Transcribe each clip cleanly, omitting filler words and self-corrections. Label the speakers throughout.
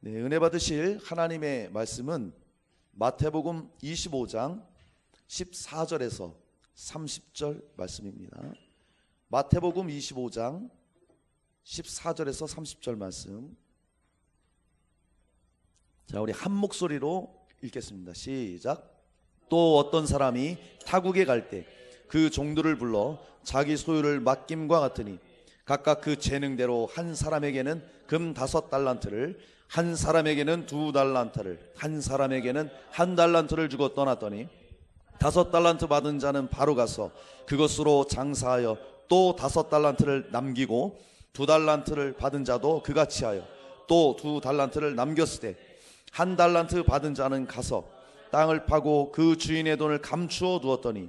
Speaker 1: 네, 은혜 받으실 하나님의 말씀은 마태복음 25장 14절에서 30절 말씀입니다. 마태복음 25장 14절에서 30절 말씀. 자, 우리 한 목소리로 읽겠습니다. 시작. 또 어떤 사람이 타국에 갈 때 그 종들을 불러 자기 소유를 맡김과 같으니 각각 그 재능대로 한 사람에게는 금 5달란트를, 한 사람에게는 2달란트를, 한 사람에게는 1달란트를 주고 떠났더니 5달란트 받은 자는 바로 가서 그것으로 장사하여 또 5달란트를 남기고 2달란트를 받은 자도 그같이 하여 또 2달란트를 남겼을 때 1달란트 받은 자는 가서 땅을 파고 그 주인의 돈을 감추어 두었더니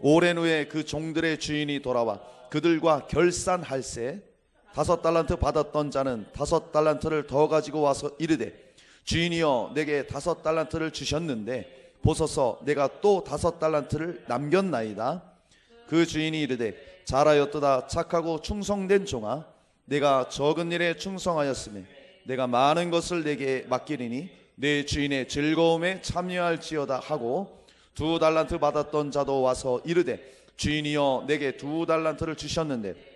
Speaker 1: 오랜 후에 그 종들의 주인이 돌아와 그들과 결산할세 5달란트 받았던 자는 5달란트를 더 가지고 와서 이르되 주인이여 내게 5달란트를 주셨는데 보소서 내가 또 5달란트를 남겼나이다. 그 주인이 이르되 잘하였도다 착하고 충성된 종아, 내가 적은 일에 충성하였으며 내가 많은 것을 내게 맡기리니 내 주인의 즐거움에 참여할지어다 하고 2달란트 받았던 자도 와서 이르되 주인이여 내게 2달란트를 주셨는데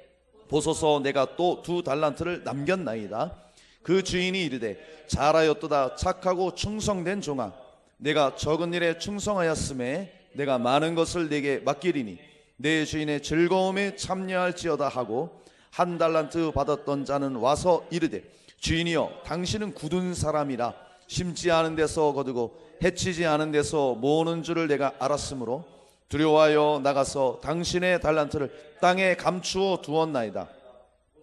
Speaker 1: 보소서 내가 또 2달란트를 남겼나이다. 그 주인이 이르되 잘하였도다 착하고 충성된 종아, 내가 적은 일에 충성하였음에 내가 많은 것을 내게 맡기리니 내 주인의 즐거움에 참여할지어다 하고 1달란트 받았던 자는 와서 이르되 주인이여 당신은 굳은 사람이라 심지 않은 데서 거두고 해치지 않은 데서 모으는 줄을 내가 알았으므로 두려워하여 나가서 당신의 달란트를 땅에 감추어 두었나이다.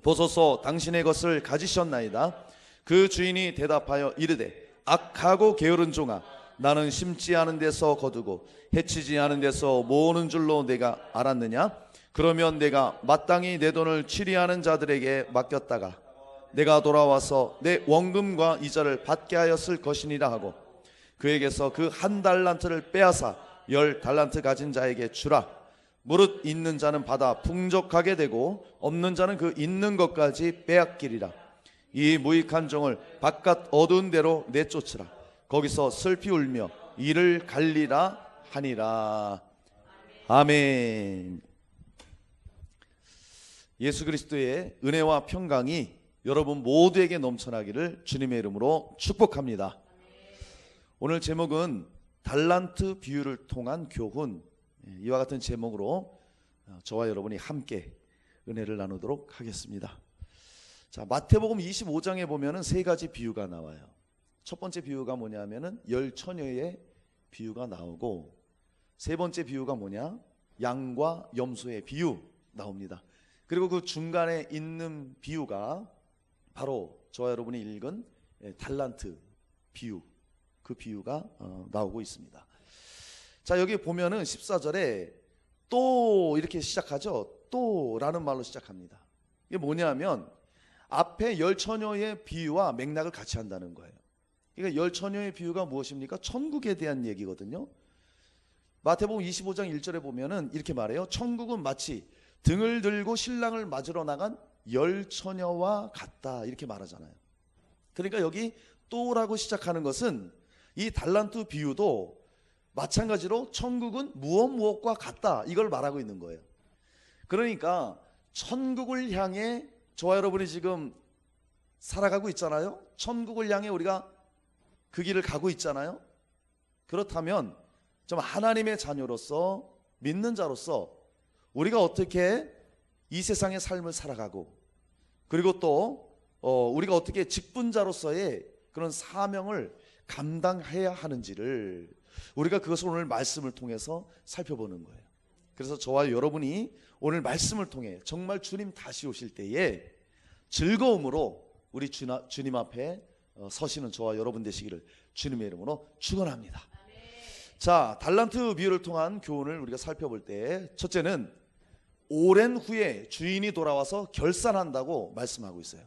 Speaker 1: 보소서 당신의 것을 가지셨나이다. 그 주인이 대답하여 이르되 악하고 게으른 종아, 나는 심지 않은 데서 거두고 해치지 않은 데서 모으는 줄로 내가 알았느냐? 그러면 내가 마땅히 내 돈을 치리하는 자들에게 맡겼다가 내가 돌아와서 내 원금과 이자를 받게 하였을 것이니라 하고 그에게서 그 1달란트를 빼앗아 10달란트 가진 자에게 주라. 무릇 있는 자는 받아 풍족하게 되고 없는 자는 그 있는 것까지 빼앗기리라. 이 무익한 종을 바깥 어두운 데로 내쫓으라. 거기서 슬피 울며 이를 갈리라 하니라. 아멘. 예수 그리스도의 은혜와 평강이 여러분 모두에게 넘쳐나기를 주님의 이름으로 축복합니다. 오늘 제목은 달란트 비유를 통한 교훈, 이와 같은 제목으로 저와 여러분이 함께 은혜를 나누도록 하겠습니다. 자, 마태복음 25장에 보면은 세 가지 비유가 나와요. 첫 번째 비유가 뭐냐면은 열처녀의 비유가 나오고, 세 번째 비유가 뭐냐? 양과 염소의 비유 나옵니다. 그리고 그 중간에 있는 비유가 바로 저와 여러분이 읽은 달란트 비유, 그 비유가 나오고 있습니다. 자, 여기 보면은 14절에 또 이렇게 시작하죠. 또 라는 말로 시작합니다. 이게 뭐냐면 앞에 열처녀의 비유와 맥락을 같이 한다는 거예요. 그러니까 열처녀의 비유가 무엇입니까? 천국에 대한 얘기거든요. 마태복음 25장 1절에 보면은 이렇게 말해요. 천국은 마치 등을 들고 신랑을 맞으러 나간 열처녀와 같다, 이렇게 말하잖아요. 그러니까 여기 또라고 시작하는 것은 이 달란트 비유도 마찬가지로 천국은 무엇과 같다, 이걸 말하고 있는 거예요. 그러니까 천국을 향해 저와 여러분이 지금 살아가고 있잖아요. 천국을 향해 우리가 그 길을 가고 있잖아요. 그렇다면 좀 하나님의 자녀로서, 믿는 자로서 우리가 어떻게 이 세상의 삶을 살아가고, 그리고 또 우리가 어떻게 직분자로서의 그런 사명을 감당해야 하는지를 우리가 그것을 오늘 말씀을 통해서 살펴보는 거예요. 그래서 저와 여러분이 오늘 말씀을 통해 정말 주님 다시 오실 때에 즐거움으로 우리 주님 앞에 서시는 저와 여러분 되시기를 주님의 이름으로 축원합니다. 자, 달란트 비유를 통한 교훈을 우리가 살펴볼 때 첫째는 오랜 후에 주인이 돌아와서 결산한다고 말씀하고 있어요.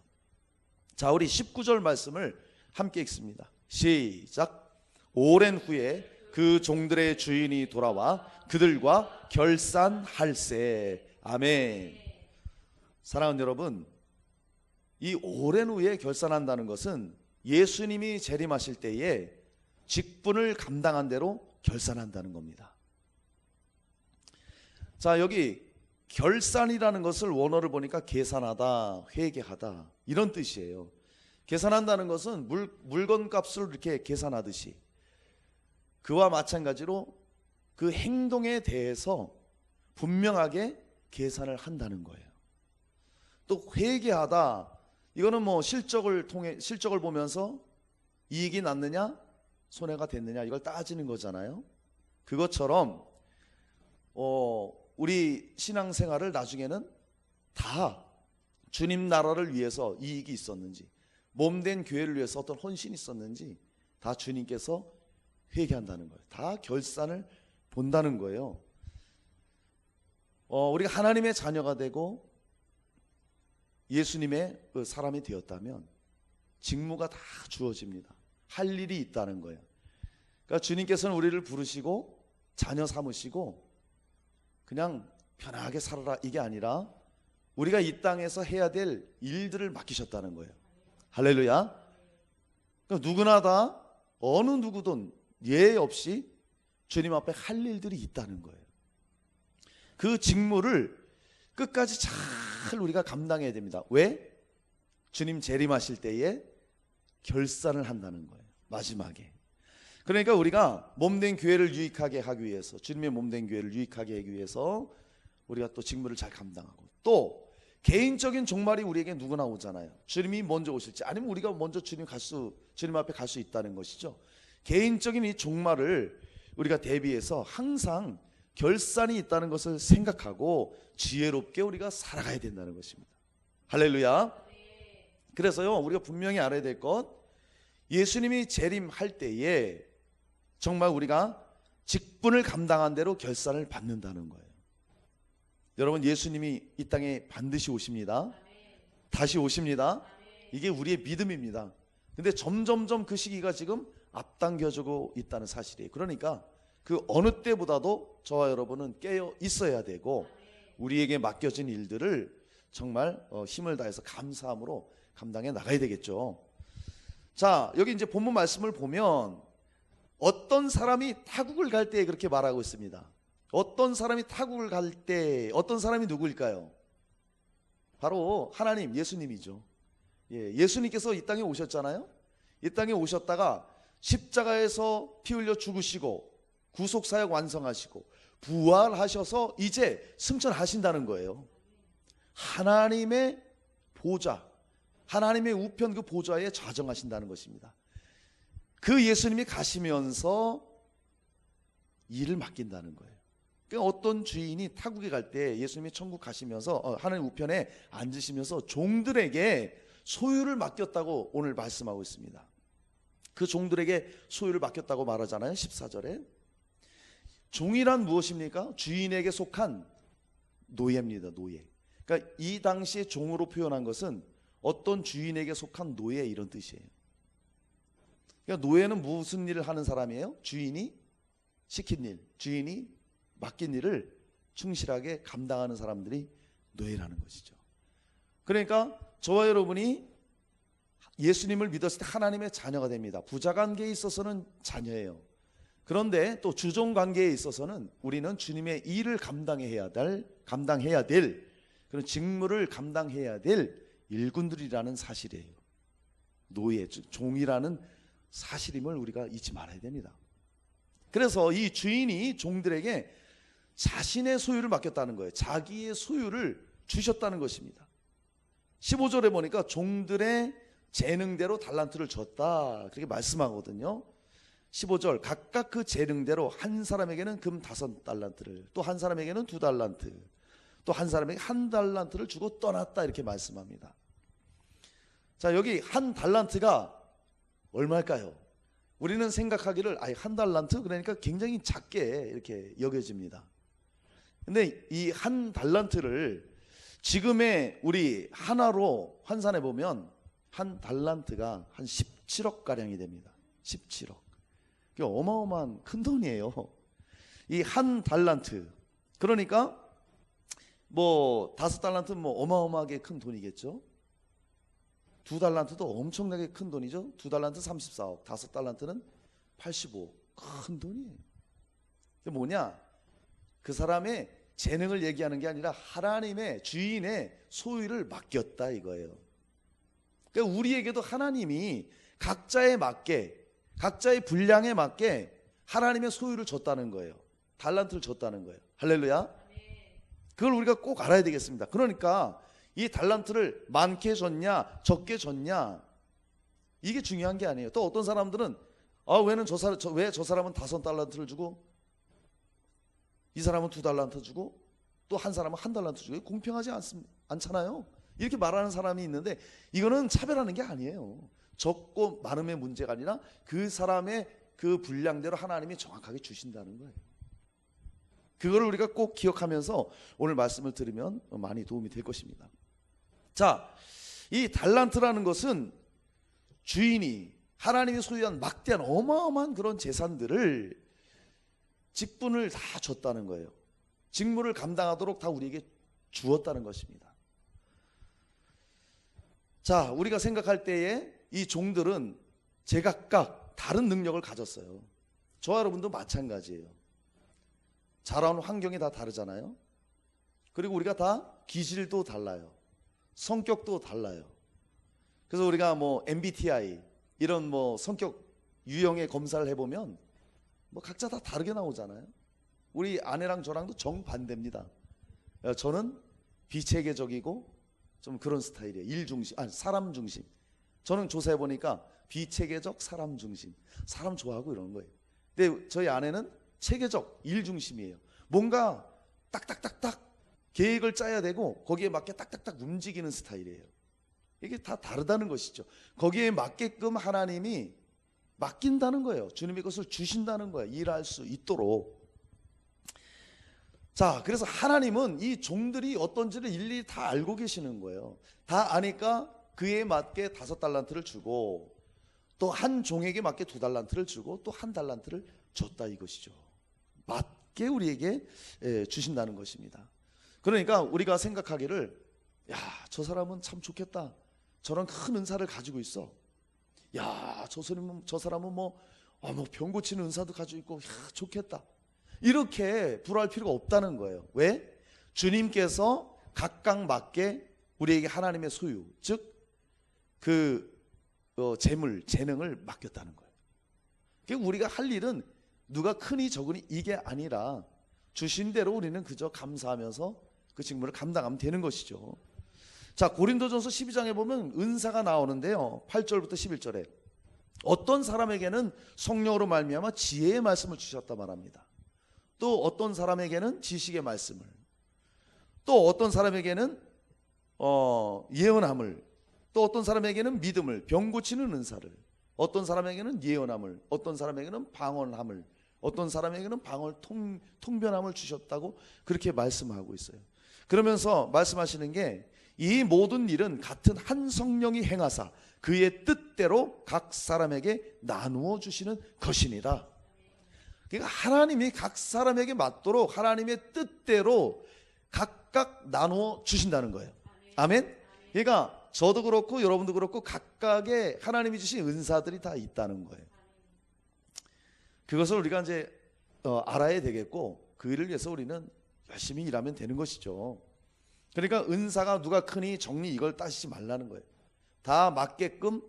Speaker 1: 자, 우리 19절 말씀을 함께 읽습니다. 시작. 오랜 후에 그 종들의 주인이 돌아와 그들과 결산할세. 아멘. 사랑하는 여러분, 이 오랜 후에 결산한다는 것은 예수님이 재림하실 때에 직분을 감당한 대로 결산한다는 겁니다. 자, 여기 결산이라는 것을 원어를 보니까 계산하다, 회계하다 이런 뜻이에요. 계산한다는 것은 물건값을 이렇게 계산하듯이 그와 마찬가지로 그 행동에 대해서 분명하게 계산을 한다는 거예요. 또 회계하다, 이거는 뭐 실적을 보면서 이익이 났느냐 손해가 됐느냐 이걸 따지는 거잖아요. 그것처럼 우리 신앙생활을 나중에는 다 주님 나라를 위해서 이익이 있었는지, 몸된 교회를 위해서 어떤 헌신이 있었는지 다 주님께서 회개한다는 거예요. 다 결산을 본다는 거예요. 우리가 하나님의 자녀가 되고 예수님의 그 사람이 되었다면 직무가 다 주어집니다. 할 일이 있다는 거예요. 그러니까 주님께서는 우리를 부르시고 자녀 삼으시고 그냥 편하게 살아라 이게 아니라 우리가 이 땅에서 해야 될 일들을 맡기셨다는 거예요. 할렐루야. 그러니까 누구나 다 어느 누구든 예외 없이 주님 앞에 할 일들이 있다는 거예요. 그 직무를 끝까지 잘 우리가 감당해야 됩니다. 왜? 주님 재림하실 때에 결산을 한다는 거예요. 마지막에. 그러니까 우리가 몸된 교회를 유익하게 하기 위해서, 주님의 몸된 교회를 유익하게 하기 위해서 우리가 또 직무를 잘 감당하고, 또 개인적인 종말이 우리에게 누구나 오잖아요. 주님이 먼저 오실지 아니면 우리가 먼저 주님 앞에 갈 수 있다는 것이죠. 개인적인 이 종말을 우리가 대비해서 항상 결산이 있다는 것을 생각하고 지혜롭게 우리가 살아가야 된다는 것입니다. 할렐루야. 그래서요, 우리가 분명히 알아야 될 것, 예수님이 재림할 때에 정말 우리가 직분을 감당한 대로 결산을 받는다는 거예요. 여러분, 예수님이 이 땅에 반드시 오십니다. 다시 오십니다. 이게 우리의 믿음입니다. 근데 점점점 그 시기가 지금 앞당겨지고 있다는 사실이에요. 그러니까 그 어느 때보다도 저와 여러분은 깨어 있어야 되고 우리에게 맡겨진 일들을 정말 힘을 다해서 감사함으로 감당해 나가야 되겠죠. 자, 여기 이제 본문 말씀을 보면 어떤 사람이 타국을 갈 때 그렇게 말하고 있습니다. 어떤 사람이 타국을 갈 때, 어떤 사람이 누구일까요? 바로 하나님, 예수님이죠. 예수님께서 이 땅에 오셨잖아요. 이 땅에 오셨다가 십자가에서 피 흘려 죽으시고 구속사역 완성하시고 부활하셔서 이제 승천하신다는 거예요. 하나님의 보좌, 하나님의 우편 그 보좌에 좌정하신다는 것입니다. 그 예수님이 가시면서 일을 맡긴다는 거예요. 그러니까 어떤 주인이 타국에 갈 때 예수님이 천국 가시면서 하나님 우편에 앉으시면서 종들에게 소유를 맡겼다고 오늘 말씀하고 있습니다. 그 종들에게 소유를 맡겼다고 말하잖아요. 14절에. 종이란 무엇입니까? 주인에게 속한 노예입니다. 노예. 그러니까 이 당시에 종으로 표현한 것은 어떤 주인에게 속한 노예 이런 뜻이에요. 그러니까 노예는 무슨 일을 하는 사람이에요? 주인이 시킨 일, 주인이 맡긴 일을 충실하게 감당하는 사람들이 노예라는 것이죠. 그러니까 저와 여러분이 예수님을 믿었을 때 하나님의 자녀가 됩니다. 부자관계에 있어서는 자녀예요. 그런데 또 주종관계에 있어서는 우리는 주님의 일을 감당해야 될 그런 직무를 감당해야 될 일꾼들이라는 사실이에요. 노예, 즉 종이라는 사실임을 우리가 잊지 말아야 됩니다. 그래서 이 주인이 종들에게 자신의 소유를 맡겼다는 거예요. 자기의 소유를 주셨다는 것입니다. 15절에 보니까 종들의 재능대로 달란트를 줬다 그렇게 말씀하거든요. 15절, 각각 그 재능대로 한 사람에게는 금 5달란트를, 또 한 사람에게는 2달란트, 또 한 사람에게 1달란트를 주고 떠났다 이렇게 말씀합니다. 자, 여기 1달란트가 얼마일까요? 우리는 생각하기를 1달란트 그러니까 굉장히 작게 이렇게 여겨집니다. 근데 이 1달란트를 지금의 우리 하나로 환산해 보면 1달란트가 한 17억 가량이 됩니다. 17억. 이게 어마어마한 큰 돈이에요. 이 1달란트. 그러니까 뭐 5달란트는 뭐 어마어마하게 큰 돈이겠죠. 2달란트도 엄청나게 큰 돈이죠. 2달란트 34억, 5달란트는 85억. 큰 돈이에요. 그게 뭐냐? 그 사람의 재능을 얘기하는 게 아니라 하나님의 주인의 소유를 맡겼다 이거예요. 그러니까 우리에게도 하나님이 각자에 맞게, 각자의 분량에 맞게 하나님의 소유를 줬다는 거예요. 달란트를 줬다는 거예요. 할렐루야. 그걸 우리가 꼭 알아야 되겠습니다. 그러니까 이 달란트를 많게 줬냐 적게 줬냐 이게 중요한 게 아니에요. 또 어떤 사람들은 왜 저 사람은 5달란트를 주고 이 사람은 2달란트 주고 또 한 사람은 1달란트 주고 공평하지 않잖아요. 이렇게 말하는 사람이 있는데 이거는 차별하는 게 아니에요. 적고 많음의 문제가 아니라 그 사람의 그 분량대로 하나님이 정확하게 주신다는 거예요. 그거를 우리가 꼭 기억하면서 오늘 말씀을 들으면 많이 도움이 될 것입니다. 자, 이 달란트라는 것은 주인이 하나님이 소유한 막대한 어마어마한 그런 재산들을 직분을 다 줬다는 거예요. 직무를 감당하도록 다 우리에게 주었다는 것입니다. 자, 우리가 생각할 때에 이 종들은 제각각 다른 능력을 가졌어요. 저와 여러분도 마찬가지예요. 자라온 환경이 다 다르잖아요. 그리고 우리가 다 기질도 달라요. 성격도 달라요. 그래서 우리가 뭐 MBTI 이런 뭐 성격 유형의 검사를 해보면 뭐 각자 다 다르게 나오잖아요. 우리 아내랑 저랑도 정반대입니다. 저는 비체계적이고 좀 그런 스타일이에요. 사람 중심. 저는 조사해보니까 비체계적 사람 중심. 사람 좋아하고 이러는 거예요. 근데 저희 아내는 체계적 일 중심이에요. 뭔가 딱딱딱딱 계획을 짜야 되고 거기에 맞게 딱딱딱 움직이는 스타일이에요. 이게 다 다르다는 것이죠. 거기에 맞게끔 하나님이 맡긴다는 거예요. 주님이 그것을 주신다는 거예요. 일할 수 있도록. 자, 그래서 하나님은 이 종들이 어떤지를 일일이 다 알고 계시는 거예요. 다 아니까 그에 맞게 5달란트를 주고 또 한 종에게 맞게 2달란트를 주고 또 1달란트를 줬다 이것이죠. 맞게 우리에게 주신다는 것입니다. 그러니까 우리가 생각하기를 저 사람은 참 좋겠다. 저런 큰 은사를 가지고 있어. 저 사람은 뭐 병 고치는 은사도 가지고 있고 좋겠다. 이렇게 불화할 필요가 없다는 거예요. 왜? 주님께서 각각 맞게 우리에게 하나님의 소유, 즉 그 재물, 재능을 맡겼다는 거예요. 그러니까 우리가 할 일은 누가 크니 적으니 이게 아니라 주신 대로 우리는 그저 감사하면서 그 직무를 감당하면 되는 것이죠. 자, 고린도전서 12장에 보면 은사가 나오는데요. 8절부터 11절에 어떤 사람에게는 성령으로 말미암아 지혜의 말씀을 주셨다 말합니다. 또 어떤 사람에게는 지식의 말씀을, 또 어떤 사람에게는 예언함을, 또 어떤 사람에게는 믿음을, 병 고치는 은사를, 어떤 사람에게는 예언함을, 어떤 사람에게는 방언함을, 어떤 사람에게는 통변함을 주셨다고 그렇게 말씀하고 있어요. 그러면서 말씀하시는 게 이 모든 일은 같은 한 성령이 행하사 그의 뜻대로 각 사람에게 나누어 주시는 것이니라. 그러니까 하나님이 각 사람에게 맞도록 하나님의 뜻대로 각각 나누어 주신다는 거예요. 아멘. 그러니까 저도 그렇고 여러분도 그렇고 각각의 하나님이 주신 은사들이 다 있다는 거예요. 그것을 우리가 이제 알아야 되겠고 그 일을 위해서 우리는 열심히 일하면 되는 것이죠. 그러니까 은사가 누가 크니 적니 이걸 따지지 말라는 거예요. 다 맞게끔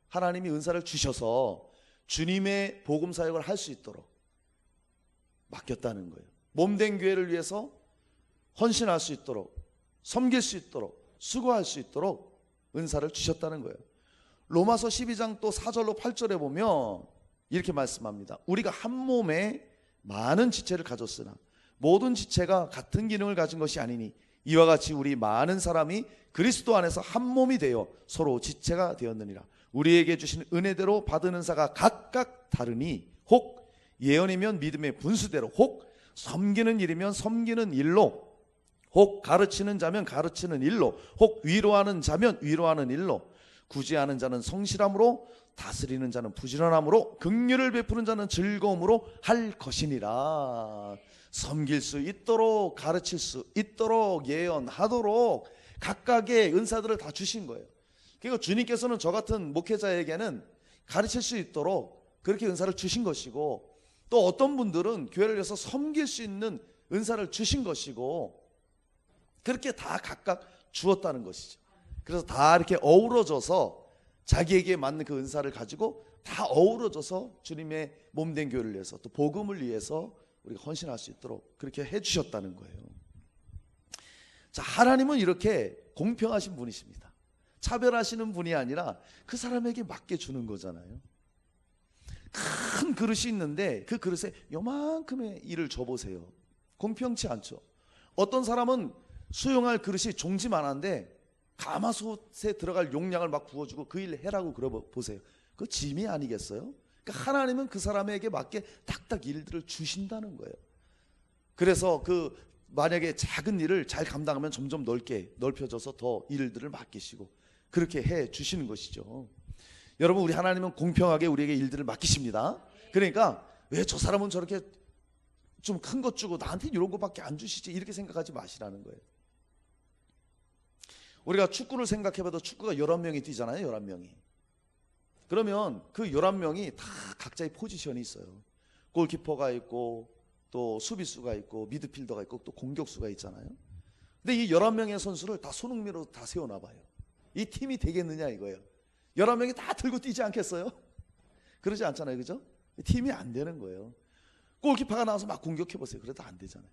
Speaker 1: 하나님이 은사를 주셔서 주님의 복음 사역을 할 수 있도록 맡겼다는 거예요. 몸된 교회를 위해서 헌신할 수 있도록, 섬길 수 있도록, 수고할 수 있도록 은사를 주셨다는 거예요. 로마서 12장 또 4절로 8절에 보면 이렇게 말씀합니다. 우리가 한 몸에 많은 지체를 가졌으나 모든 지체가 같은 기능을 가진 것이 아니니 이와 같이 우리 많은 사람이 그리스도 안에서 한 몸이 되어 서로 지체가 되었느니라. 우리에게 주신 은혜대로 받은 은사가 각각 다르니 혹 예언이면 믿음의 분수대로, 혹 섬기는 일이면 섬기는 일로, 혹 가르치는 자면 가르치는 일로, 혹 위로하는 자면 위로하는 일로, 구제하는 자는 성실함으로, 다스리는 자는 부지런함으로, 긍휼을 베푸는 자는 즐거움으로 할 것이니라. 섬길 수 있도록, 가르칠 수 있도록, 예언하도록 각각의 은사들을 다 주신 거예요. 그러니까 주님께서는 저 같은 목회자에게는 가르칠 수 있도록 그렇게 은사를 주신 것이고, 또 어떤 분들은 교회를 위해서 섬길 수 있는 은사를 주신 것이고, 그렇게 다 각각 주었다는 것이죠. 그래서 다 이렇게 어우러져서 자기에게 맞는 그 은사를 가지고 다 어우러져서 주님의 몸된 교회를 위해서, 또 복음을 위해서 우리가 헌신할 수 있도록 그렇게 해주셨다는 거예요. 자, 하나님은 이렇게 공평하신 분이십니다. 차별하시는 분이 아니라 그 사람에게 맞게 주는 거잖아요. 큰 그릇이 있는데 그 그릇에 요만큼의 일을 줘보세요. 공평치 않죠. 어떤 사람은 수용할 그릇이 종지만한데 가마솥에 들어갈 용량을 막 부어주고 그 일 해라고 그러보세요. 그거 짐이 아니겠어요? 그러니까 하나님은 그 사람에게 맞게 딱딱 일들을 주신다는 거예요. 그래서 그 만약에 작은 일을 잘 감당하면 점점 넓혀져서 더 일들을 맡기시고 그렇게 해 주시는 것이죠. 여러분, 우리 하나님은 공평하게 우리에게 일들을 맡기십니다. 그러니까 왜 저 사람은 저렇게 좀 큰 것 주고 나한테 이런 것밖에 안 주시지, 이렇게 생각하지 마시라는 거예요. 우리가 축구를 생각해봐도 축구가 11명이 뛰잖아요. 11명이. 그러면 그 11명이 다 각자의 포지션이 있어요. 골키퍼가 있고 또 수비수가 있고 미드필더가 있고 또 공격수가 있잖아요. 근데 이 11명의 선수를 다 손흥민으로 다 세워놔봐요. 이 팀이 되겠느냐 이거예요. 11명이 다 들고 뛰지 않겠어요? 그러지 않잖아요. 그죠? 팀이 안 되는 거예요. 골키퍼가 나와서 막 공격해보세요. 그래도 안 되잖아요.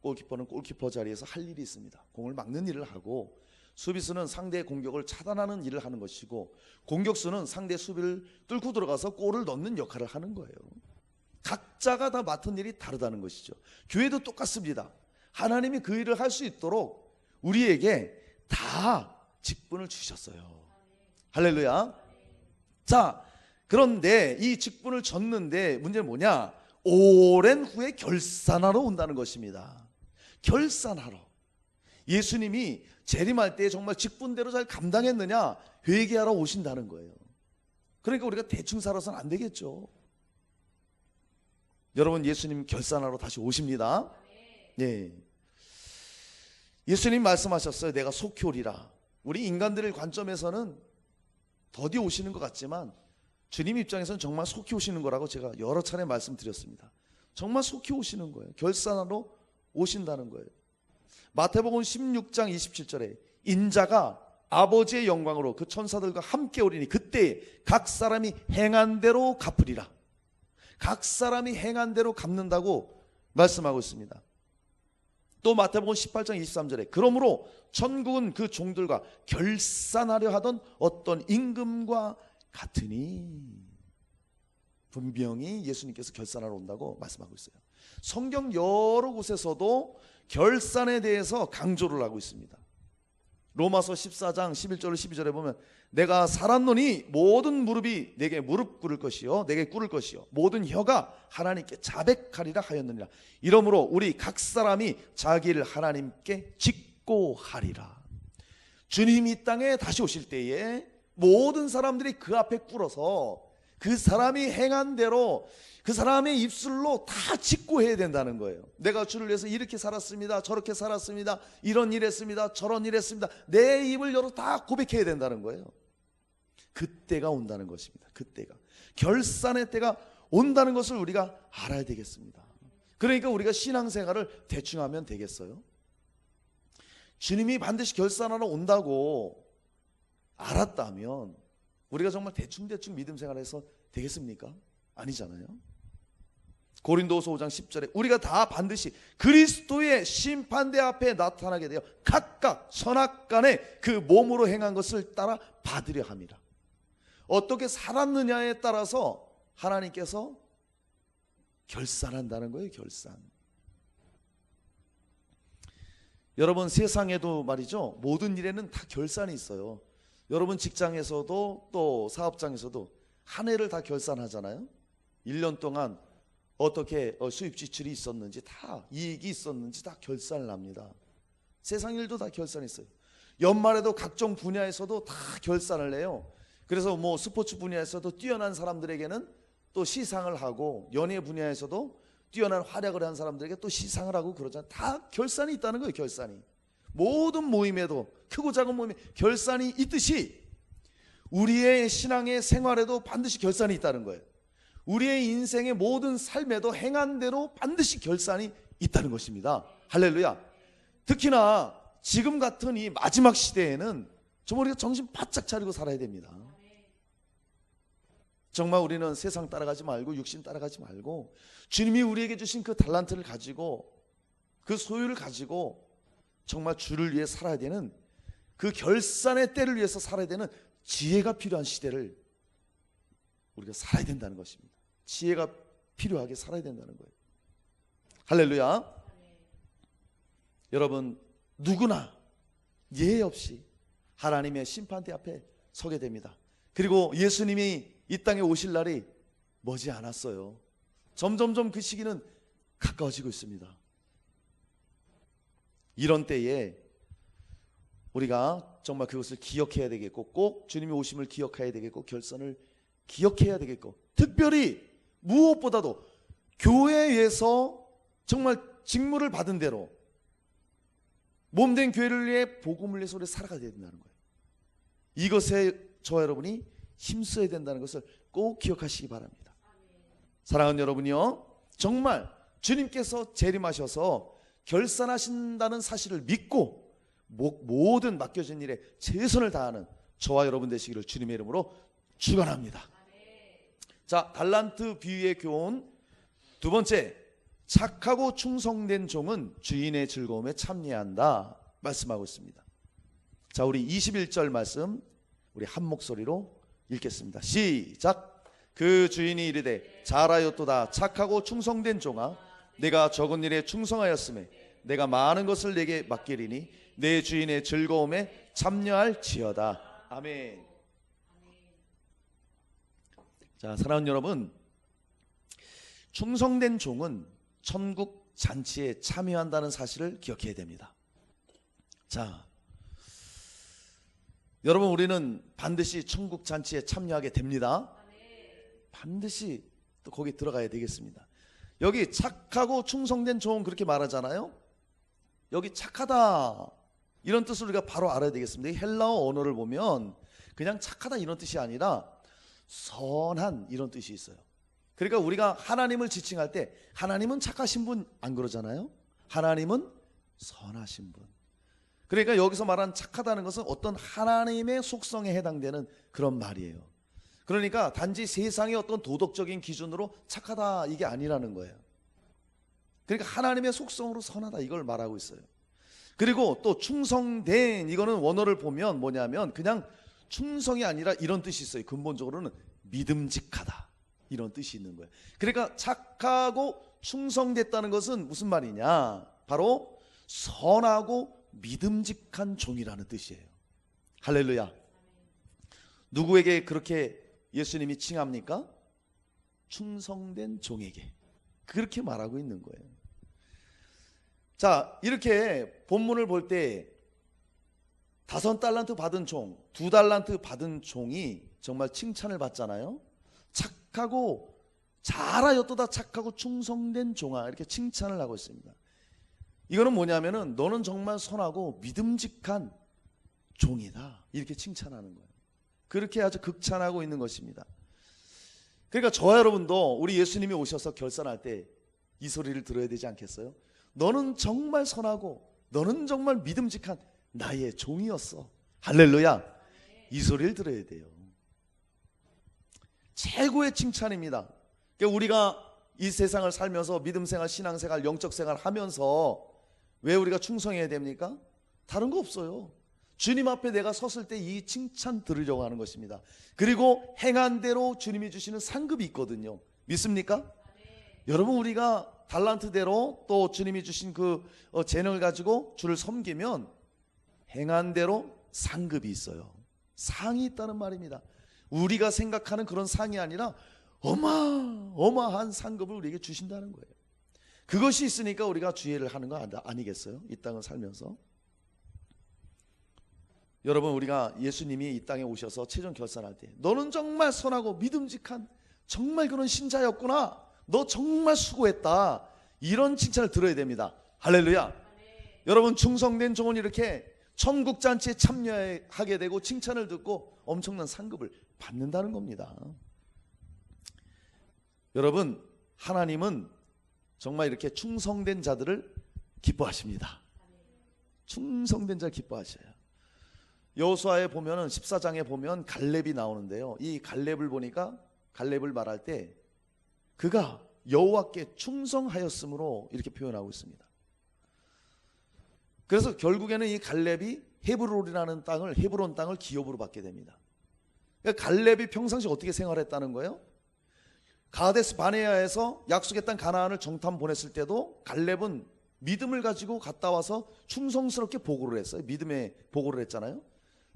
Speaker 1: 골키퍼는 골키퍼 자리에서 할 일이 있습니다. 공을 막는 일을 하고, 수비수는 상대의 공격을 차단하는 일을 하는 것이고, 공격수는 상대 수비를 뚫고 들어가서 골을 넣는 역할을 하는 거예요. 각자가 다 맡은 일이 다르다는 것이죠. 교회도 똑같습니다. 하나님이 그 일을 할 수 있도록 우리에게 다 직분을 주셨어요. 할렐루야. 자, 그런데 이 직분을 졌는데 문제는 뭐냐? 오랜 후에 결산하러 온다는 것입니다. 결산하러. 예수님이 재림할 때 정말 직분대로 잘 감당했느냐 회개하러 오신다는 거예요. 그러니까 우리가 대충 살아서는 안 되겠죠. 여러분, 예수님 결산하러 다시 오십니다. 예. 예수님 말씀하셨어요. 내가 속히 오리라. 우리 인간들의 관점에서는 더디 오시는 것 같지만 주님 입장에서는 정말 속히 오시는 거라고 제가 여러 차례 말씀드렸습니다. 정말 속히 오시는 거예요. 결산하러 오신다는 거예요. 마태복음 16장 27절에 인자가 아버지의 영광으로 그 천사들과 함께 오리니 그때 각 사람이 행한 대로 갚으리라. 각 사람이 행한 대로 갚는다고 말씀하고 있습니다. 또 마태복음 18장 23절에 그러므로 천국은 그 종들과 결산하려 하던 어떤 임금과 같으니, 분명히 예수님께서 결산하러 온다고 말씀하고 있어요. 성경 여러 곳에서도 결산에 대해서 강조를 하고 있습니다. 로마서 14장 11절 12절에 보면 내가 살았노니 모든 무릎이 내게 무릎 꿇을 것이요 내게 꿇을 것이요 모든 혀가 하나님께 자백하리라 하였느니라. 이러므로 우리 각 사람이 자기를 하나님께 직고하리라. 주님이 이 땅에 다시 오실 때에 모든 사람들이 그 앞에 꿇어서 그 사람이 행한 대로 그 사람의 입술로 다 직고해야 된다는 거예요. 내가 주를 위해서 이렇게 살았습니다, 저렇게 살았습니다, 이런 일 했습니다, 저런 일 했습니다, 내 입을 열어 다 고백해야 된다는 거예요. 그때가 온다는 것입니다. 그때가, 결산의 때가 온다는 것을 우리가 알아야 되겠습니다. 그러니까 우리가 신앙생활을 대충 하면 되겠어요? 주님이 반드시 결산하러 온다고 알았다면 우리가 정말 대충 믿음 생활해서 되겠습니까? 아니잖아요. 고린도후서 5장 10절에 우리가 다 반드시 그리스도의 심판대 앞에 나타나게 되어 각각 선악간에 그 몸으로 행한 것을 따라 받으려 함이라. 어떻게 살았느냐에 따라서 하나님께서 결산한다는 거예요. 결산. 여러분, 세상에도 말이죠, 모든 일에는 다 결산이 있어요. 여러분 직장에서도 또 사업장에서도 한 해를 다 결산하잖아요. 1년 동안 어떻게 수입 지출이 있었는지, 다 이익이 있었는지 다 결산을 합니다. 세상 일도 다 결산이 있어요. 연말에도 각종 분야에서도 다 결산을 내요. 그래서 뭐 스포츠 분야에서도 뛰어난 사람들에게는 또 시상을 하고, 연예 분야에서도 뛰어난 활약을 한 사람들에게 또 시상을 하고 그러잖아요. 다 결산이 있다는 거예요. 결산이. 모든 모임에도, 크고 작은 모임에 결산이 있듯이 우리의 신앙의 생활에도 반드시 결산이 있다는 거예요. 우리의 인생의 모든 삶에도 행한 대로 반드시 결산이 있다는 것입니다. 할렐루야. 특히나 지금 같은 이 마지막 시대에는 정말 우리가 정신 바짝 차리고 살아야 됩니다. 정말 우리는 세상 따라가지 말고 육신 따라가지 말고 주님이 우리에게 주신 그 달란트를 가지고 그 소유를 가지고 정말 주를 위해 살아야 되는, 그 결산의 때를 위해서 살아야 되는 지혜가 필요한 시대를 우리가 살아야 된다는 것입니다. 지혜가 필요하게 살아야 된다는 거예요. 할렐루야. 여러분, 누구나 예외 없이 하나님의 심판대 앞에 서게 됩니다. 그리고 예수님이 이 땅에 오실 날이 머지 않았어요. 점점점 그 시기는 가까워지고 있습니다. 이런 때에 우리가 정말 그것을 기억해야 되겠고, 꼭 주님의 오심을 기억해야 되겠고, 결선을 기억해야 되겠고, 특별히 무엇보다도 교회에서 정말 직무를 받은 대로 몸된 교회를 위해 복음을 위해서 우리 살아가야 된다는 거예요. 이것에 저와 여러분이 힘써야 된다는 것을 꼭 기억하시기 바랍니다. 사랑하는 여러분이요, 정말 주님께서 재림하셔서 결산하신다는 사실을 믿고 모든 맡겨진 일에 최선을 다하는 저와 여러분 되시기를 주님의 이름으로 축원합니다. 자, 달란트 비유의 교훈 두 번째, 착하고 충성된 종은 주인의 즐거움에 참여한다 말씀하고 있습니다. 자, 우리 21절 말씀 우리 한 목소리로 읽겠습니다. 시작. 그 주인이 이르되 잘하였도다 착하고 충성된 종아, 내가 적은 일에 충성하였으며 내가 많은 것을 내게 맡기리니 내 주인의 즐거움에 참여할지어다. 아멘. 자, 사랑하는 여러분, 충성된 종은 천국 잔치에 참여한다는 사실을 기억해야 됩니다. 자, 여러분, 우리는 반드시 천국 잔치에 참여하게 됩니다. 반드시 또 거기 들어가야 되겠습니다. 여기 착하고 충성된 종 그렇게 말하잖아요. 여기 착하다 이런 뜻을 우리가 바로 알아야 되겠습니다. 이 헬라어 언어를 보면 그냥 착하다 이런 뜻이 아니라 선한 이런 뜻이 있어요. 그러니까 우리가 하나님을 지칭할 때 하나님은 착하신 분 안 그러잖아요. 하나님은 선하신 분. 그러니까 여기서 말한 착하다는 것은 어떤 하나님의 속성에 해당되는 그런 말이에요. 그러니까 단지 세상의 어떤 도덕적인 기준으로 착하다 이게 아니라는 거예요. 그러니까 하나님의 속성으로 선하다 이걸 말하고 있어요. 그리고 또 충성된, 이거는 원어를 보면 뭐냐면 그냥 충성이 아니라 이런 뜻이 있어요. 근본적으로는 믿음직하다 이런 뜻이 있는 거예요. 그러니까 착하고 충성됐다는 것은 무슨 말이냐, 바로 선하고 믿음직한 종이라는 뜻이에요. 할렐루야. 누구에게 그렇게 예수님이 칭합니까? 충성된 종에게 그렇게 말하고 있는 거예요. 자, 이렇게 본문을 볼 때 5달란트 받은 종, 2달란트 받은 종이 정말 칭찬을 받잖아요. 착하고 잘하였도다 착하고 충성된 종아, 이렇게 칭찬을 하고 있습니다. 이거는 뭐냐면은 너는 정말 선하고 믿음직한 종이다 이렇게 칭찬하는 거예요. 그렇게 아주 극찬하고 있는 것입니다. 그러니까 저와 여러분도 우리 예수님이 오셔서 결산할 때 이 소리를 들어야 되지 않겠어요? 너는 정말 선하고 너는 정말 믿음직한 나의 종이었어. 할렐루야. 이 소리를 들어야 돼요. 최고의 칭찬입니다. 그러니까 우리가 이 세상을 살면서 믿음생활, 신앙생활, 영적생활 하면서 왜 우리가 충성해야 됩니까? 다른 거 없어요. 주님 앞에 내가 섰을 때 이 칭찬 들으려고 하는 것입니다. 그리고 행한 대로 주님이 주시는 상급이 있거든요. 믿습니까? 여러분, 우리가 달란트대로 또 주님이 주신 그 재능을 가지고 주를 섬기면 행한 대로 상급이 있어요. 상이 있다는 말입니다. 우리가 생각하는 그런 상이 아니라 어마어마한 상급을 우리에게 주신다는 거예요. 그것이 있으니까 우리가 주의를 하는 거 아니겠어요? 이 땅을 살면서. 여러분, 우리가 예수님이 이 땅에 오셔서 최종 결산할 때 너는 정말 선하고 믿음직한 정말 그런 신자였구나, 너 정말 수고했다, 이런 칭찬을 들어야 됩니다. 할렐루야. 여러분, 충성된 종은 이렇게 천국 잔치에 참여하게 되고 칭찬을 듣고 엄청난 상급을 받는다는 겁니다. 여러분, 하나님은 정말 이렇게 충성된 자들을 기뻐하십니다. 충성된 자 기뻐하셔요. 여호수아에 보면은 14장에 보면 갈렙이 나오는데요. 이 갈렙을 보니까 갈렙을 말할 때 그가 여호와께 충성하였으므로 이렇게 표현하고 있습니다. 그래서 결국에는 이 갈렙이 헤브론이라는 땅을, 헤브론 땅을 기업으로 받게 됩니다. 그러니까 갈렙이 평상시 어떻게 생활했다는 거예요? 가데스 바네아에서 약속의 땅 가나안을 정탐 보냈을 때도 갈렙은 믿음을 가지고 갔다 와서 충성스럽게 보고를 했어요. 믿음의 보고를 했잖아요.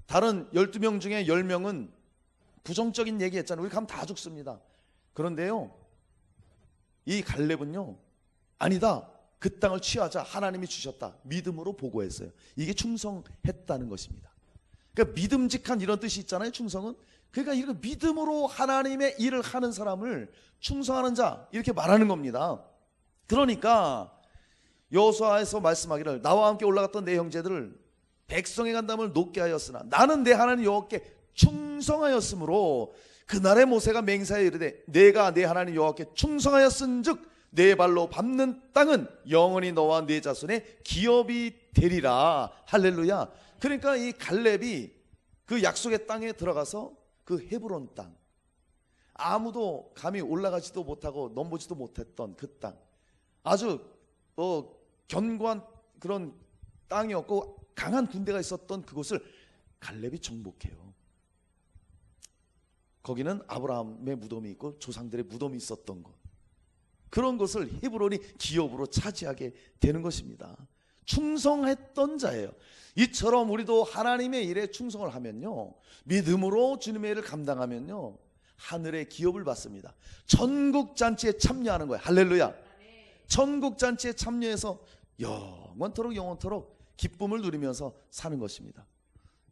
Speaker 1: 다른 12명 중에 10명은 부정적인 얘기 했잖아요. 우리 가면 다 죽습니다. 그런데요, 이 갈렙은요, 아니다, 그 땅을 취하자, 하나님이 주셨다, 믿음으로 보고했어요. 이게 충성했다는 것입니다. 그러니까 믿음직한 이런 뜻이 있잖아요. 충성은 그러니까 이거 믿음으로 하나님의 일을 하는 사람을 충성하는 자, 이렇게 말하는 겁니다. 그러니까 여호수아에서 말씀하기를 나와 함께 올라갔던 내 형제들을 백성의 간담을 높게 하였으나 나는 내 하나님 여호와께 충성하였으므로 그날에 모세가 맹세하여 이르되 내가 내 하나님 여호와께 충성하였은즉 내 발로 밟는 땅은 영원히 너와 네 자손의 기업이 되리라. 할렐루야. 그러니까 이 갈렙이 그 약속의 땅에 들어가서 그 헤브론 땅, 아무도 감히 올라가지도 못하고 넘보지도 못했던 그 땅, 아주 견고한 그런 땅이었고 강한 군대가 있었던 그곳을 갈렙이 정복해요. 거기는 아브라함의 무덤이 있고 조상들의 무덤이 있었던 곳, 그런 것을 헤브론이 기업으로 차지하게 되는 것입니다. 충성했던 자예요. 이처럼 우리도 하나님의 일에 충성을 하면요, 믿음으로 주님의 일을 감당하면요, 하늘의 기업을 받습니다. 천국잔치에 참여하는 거예요. 할렐루야. 천국잔치에 참여해서 영원토록 기쁨을 누리면서 사는 것입니다.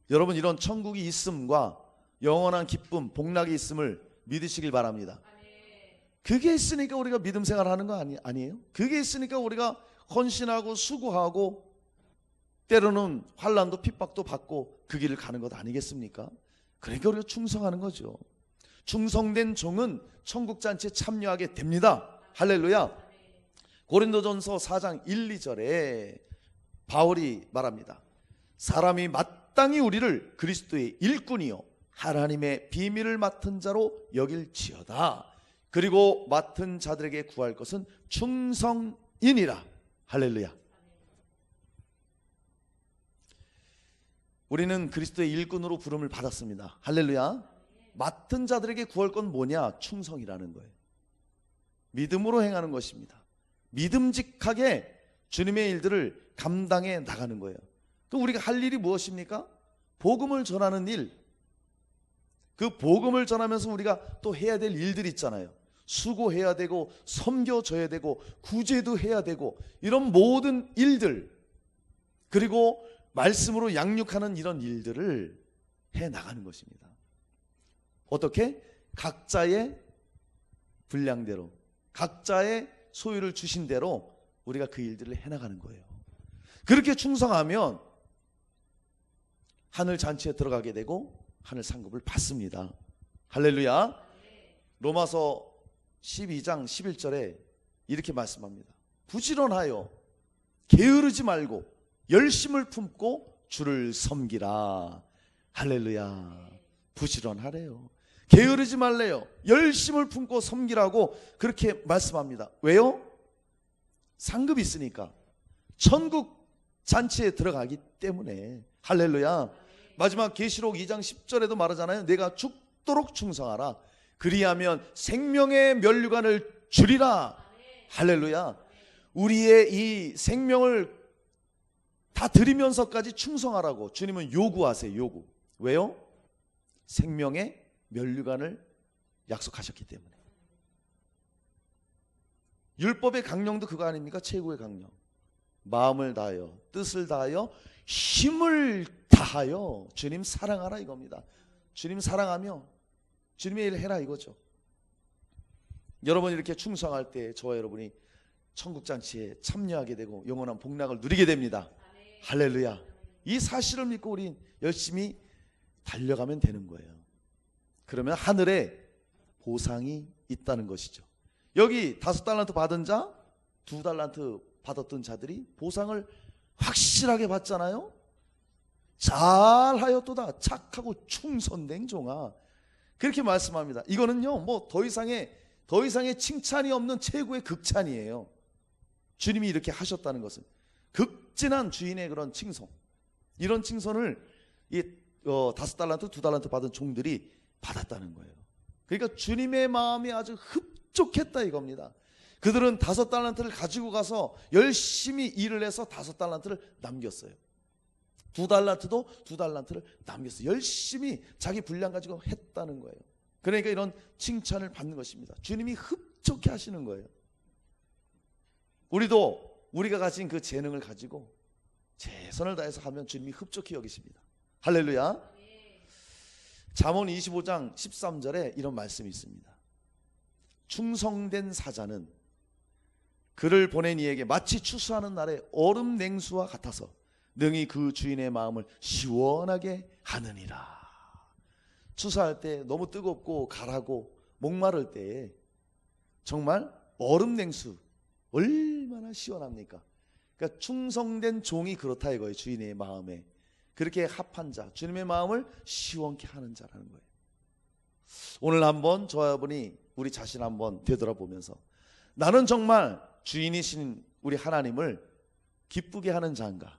Speaker 1: 여러분, 이런 천국이 있음과 영원한 기쁨, 복락이 있음을 믿으시길 바랍니다. 그게 있으니까 우리가 믿음 생활하는 거 아니에요? 그게 있으니까 우리가 헌신하고 수고하고 때로는 환난도 핍박도 받고 그 길을 가는 것 아니겠습니까? 그러니까 우리가 충성하는 거죠. 충성된 종은 천국잔치에 참여하게 됩니다. 할렐루야. 고린도전서 4장 1, 2절에 바울이 말합니다. 사람이 마땅히 우리를 그리스도의 일꾼이요 하나님의 비밀을 맡은 자로 여길지어다. 그리고 맡은 자들에게 구할 것은 충성이니라. 할렐루야. 우리는 그리스도의 일꾼으로 부름을 받았습니다. 할렐루야. 맡은 자들에게 구할 건 뭐냐? 충성이라는 거예요. 믿음으로 행하는 것입니다. 믿음직하게 주님의 일들을 감당해 나가는 거예요. 그럼 우리가 할 일이 무엇입니까? 복음을 전하는 일. 그 복음을 전하면서 우리가 또 해야 될 일들이 있잖아요. 수고해야 되고 섬겨줘야 되고 구제도 해야 되고 이런 모든 일들, 그리고 말씀으로 양육하는 이런 일들을 해 나가는 것입니다. 어떻게? 각자의 분량대로, 각자의 소유를 주신 대로 우리가 그 일들을 해 나가는 거예요. 그렇게 충성하면 하늘 잔치에 들어가게 되고 하늘 상급을 받습니다. 할렐루야. 로마서 12장 11절에 이렇게 말씀합니다. 부지런하여 게으르지 말고 열심을 품고 주를 섬기라. 할렐루야. 부지런하래요. 게으르지 말래요. 열심을 품고 섬기라고 그렇게 말씀합니다. 왜요? 상급이 있으니까. 천국 잔치에 들어가기 때문에. 할렐루야. 마지막 계시록 2장 10절에도 말하잖아요. 내가 죽도록 충성하라. 그리하면 생명의 면류관을 주리라. 할렐루야. 우리의 이 생명을 다 드리면서까지 충성하라고 주님은 요구하세요. 요구. 왜요? 생명의 면류관을 약속하셨기 때문에. 율법의 강령도 그거 아닙니까? 최고의 강령. 마음을 다하여 뜻을 다하여 힘을 다하여 주님 사랑하라 이겁니다. 주님 사랑하며 주님의 일을 해라 이거죠. 여러분 이렇게 충성할 때 저와 여러분이 천국잔치에 참여하게 되고 영원한 복락을 누리게 됩니다. 할렐루야. 이 사실을 믿고 우리 열심히 달려가면 되는 거예요. 그러면 하늘에 보상이 있다는 것이죠. 여기 5달란트 받은 자, 2달란트 받았던 자들이 보상을 확실하게 받잖아요. 잘하였도다 착하고 충성된 종아, 그렇게 말씀합니다. 이거는요 뭐 더 이상의 칭찬이 없는 최고의 극찬이에요. 주님이 이렇게 하셨다는 것은 극진한 주인의 그런 칭송, 이런 칭송을 이 5달란트 2달란트 받은 종들이 받았다는 거예요. 그러니까 주님의 마음이 아주 흡족했다 이겁니다. 그들은 5달란트를 가지고 가서 열심히 일을 해서 5달란트를 남겼어요. 2달란트도 2달란트를 남겼어요. 열심히 자기 분량 가지고 했다는 거예요. 그러니까 이런 칭찬을 받는 것입니다. 주님이 흡족해 하시는 거예요. 우리도 우리가 가진 그 재능을 가지고 최선을 다해서 하면 주님이 흡족히 여기십니다. 할렐루야. 잠언 25장 13절에 이런 말씀이 있습니다. 충성된 사자는 그를 보낸 이에게 마치 추수하는 날의 얼음 냉수와 같아서 능히 그 주인의 마음을 시원하게 하느니라. 추수할 때 너무 뜨겁고 가라고 목마를 때 정말 얼음 냉수 얼마나 시원합니까? 그러니까 충성된 종이 그렇다 이거예요. 주인의 마음에 그렇게 합한 자, 주님의 마음을 시원케 하는 자라는 거예요. 오늘 한번 저와 여러분이 우리 자신 한번 되돌아보면서 나는 정말 주인이신 우리 하나님을 기쁘게 하는 자인가?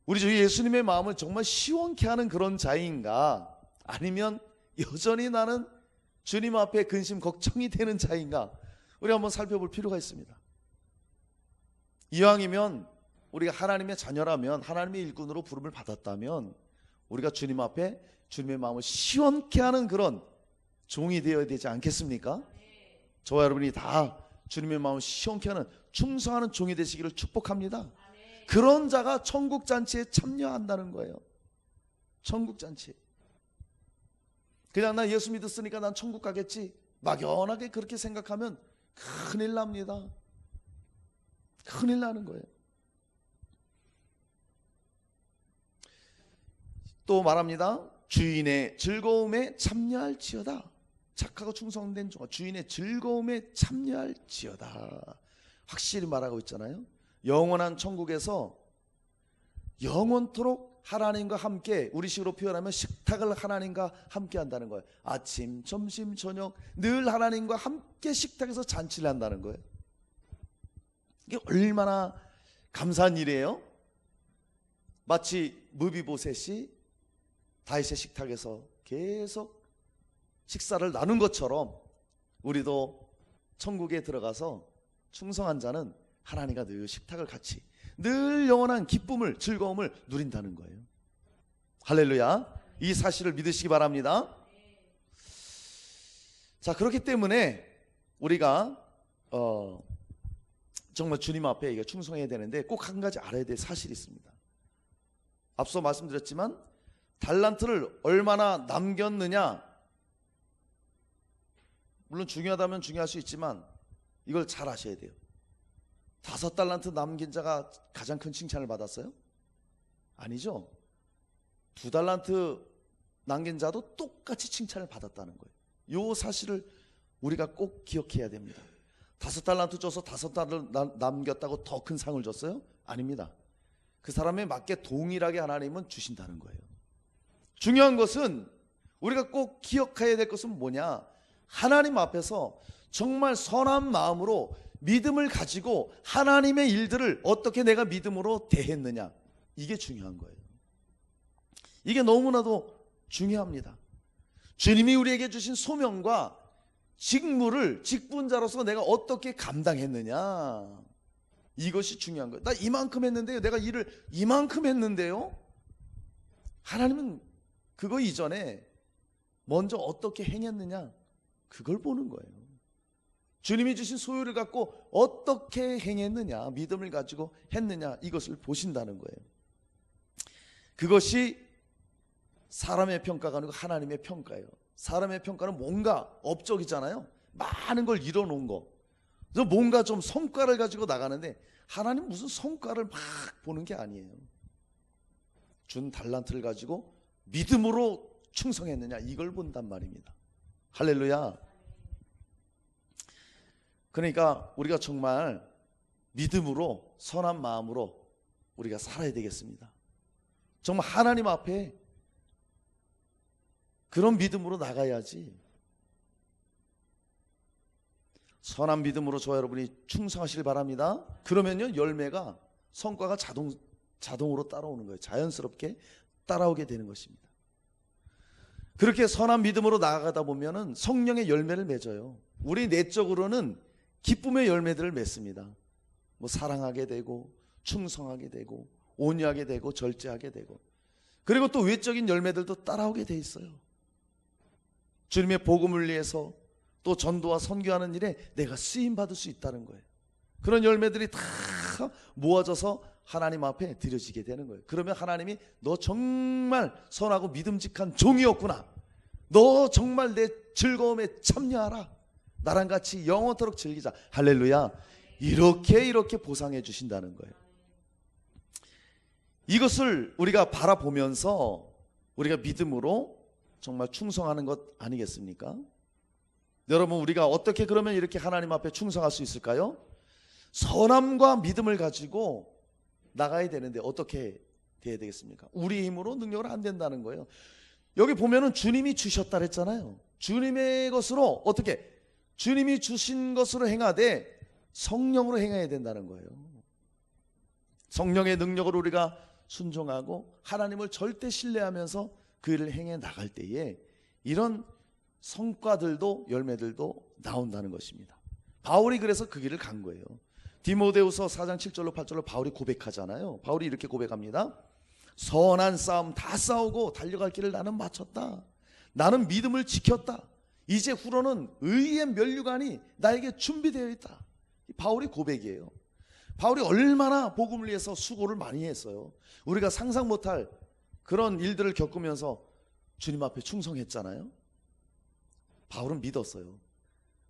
Speaker 1: 우리 주 예수님의 마음을 정말 시원케 하는 그런 자인가? 아니면 여전히 나는 주님 앞에 근심 걱정이 되는 자인가? 우리 한번 살펴볼 필요가 있습니다. 이왕이면 우리가 하나님의 자녀라면, 하나님의 일꾼으로 부름을 받았다면 우리가 주님 앞에 주님의 마음을 시원케 하는 그런 종이 되어야 되지 않겠습니까? 저와 여러분이 다 주님의 마음을 시원케 하는 충성하는 종이 되시기를 축복합니다. 그런 자가 천국잔치에 참여한다는 거예요. 천국잔치. 그냥 나 예수 믿었으니까 난 천국 가겠지, 막연하게 그렇게 생각하면 큰일 납니다. 큰일 나는 거예요. 또 말합니다. 주인의 즐거움에 참여할지어다. 착하고 충성된 종, 주인의 즐거움에 참여할지어다. 확실히 말하고 있잖아요. 영원한 천국에서 영원토록 하나님과 함께, 우리식으로 표현하면 식탁을 하나님과 함께 한다는 거예요. 아침, 점심, 저녁 늘 하나님과 함께 식탁에서 잔치를 한다는 거예요. 이게 얼마나 감사한 일이에요. 마치 무비보셋이 다윗의 식탁에서 계속 식사를 나눈 것처럼 우리도 천국에 들어가서 충성한 자는 하나님과 늘 식탁을 같이 늘 영원한 기쁨을, 즐거움을 누린다는 거예요. 할렐루야. 이 사실을 믿으시기 바랍니다. 자, 그렇기 때문에 우리가 정말 주님 앞에 충성해야 되는데 꼭 한 가지 알아야 될 사실이 있습니다. 앞서 말씀드렸지만 달란트를 얼마나 남겼느냐, 물론 중요하다면 중요할 수 있지만 이걸 잘 아셔야 돼요. 5달란트 남긴 자가 가장 큰 칭찬을 받았어요? 아니죠. 2달란트 남긴 자도 똑같이 칭찬을 받았다는 거예요. 이 사실을 우리가 꼭 기억해야 됩니다. 5달란트 줘서 5달란트 남겼다고 더 큰 상을 줬어요? 아닙니다. 그 사람에 맞게 동일하게 하나님은 주신다는 거예요. 중요한 것은, 우리가 꼭 기억해야 될 것은 뭐냐, 하나님 앞에서 정말 선한 마음으로 믿음을 가지고 하나님의 일들을 어떻게 내가 믿음으로 대했느냐, 이게 중요한 거예요. 이게 너무나도 중요합니다. 주님이 우리에게 주신 소명과 직무를 직분자로서 내가 어떻게 감당했느냐, 이것이 중요한 거예요. 나 이만큼 했는데요, 내가 일을 이만큼 했는데요. 하나님은 그거 이전에 먼저 어떻게 행했느냐, 그걸 보는 거예요. 주님이 주신 소유를 갖고 어떻게 행했느냐, 믿음을 가지고 했느냐, 이것을 보신다는 거예요. 그것이 사람의 평가가 아니고 하나님의 평가예요. 사람의 평가는 뭔가 업적이잖아요. 많은 걸 이뤄놓은 거, 그래서 뭔가 좀 성과를 가지고 나가는데 하나님 무슨 성과를 막 보는 게 아니에요. 준 달란트를 가지고 믿음으로 충성했느냐, 이걸 본단 말입니다. 할렐루야. 그러니까 우리가 정말 믿음으로, 선한 마음으로 우리가 살아야 되겠습니다. 정말 하나님 앞에 그런 믿음으로 나가야지. 선한 믿음으로 저와 여러분이 충성하시길 바랍니다. 그러면요, 열매가, 성과가 자동으로 따라오는 거예요. 자연스럽게 따라오게 되는 것입니다. 그렇게 선한 믿음으로 나아가다 보면은 성령의 열매를 맺어요. 우리 내적으로는 기쁨의 열매들을 맺습니다. 뭐 사랑하게 되고, 충성하게 되고, 온유하게 되고, 절제하게 되고, 그리고 또 외적인 열매들도 따라오게 돼 있어요. 주님의 복음을 위해서 또 전도와 선교하는 일에 내가 쓰임 받을 수 있다는 거예요. 그런 열매들이 다 모아져서 하나님 앞에 드려지게 되는 거예요. 그러면 하나님이 너 정말 선하고 믿음직한 종이었구나, 너 정말 내 즐거움에 참여하라, 나랑 같이 영원토록 즐기자, 할렐루야, 이렇게 보상해 주신다는 거예요. 이것을 우리가 바라보면서 우리가 믿음으로 정말 충성하는 것 아니겠습니까? 여러분, 우리가 어떻게 그러면 이렇게 하나님 앞에 충성할 수 있을까요? 선함과 믿음을 가지고 나가야 되는데 어떻게 돼야 되겠습니까? 우리 힘으로 능력은 안 된다는 거예요. 여기 보면은 주님이 주셨다 그랬잖아요. 주님의 것으로, 어떻게? 주님이 주신 것으로 행하되 성령으로 행해야 된다는 거예요. 성령의 능력으로 우리가 순종하고 하나님을 절대 신뢰하면서 그 일을 행해 나갈 때에 이런 성과들도, 열매들도 나온다는 것입니다. 바울이 그래서 그 길을 간 거예요. 디모데후서 4장 7절로 8절로 바울이 고백하잖아요. 바울이 이렇게 고백합니다. 선한 싸움 다 싸우고 달려갈 길을 나는 마쳤다. 나는 믿음을 지켰다. 이제 후로는 의의 면류관이 나에게 준비되어 있다. 바울이 고백이에요. 바울이 얼마나 복음을 위해서 수고를 많이 했어요. 우리가 상상 못할 그런 일들을 겪으면서 주님 앞에 충성했잖아요. 바울은 믿었어요.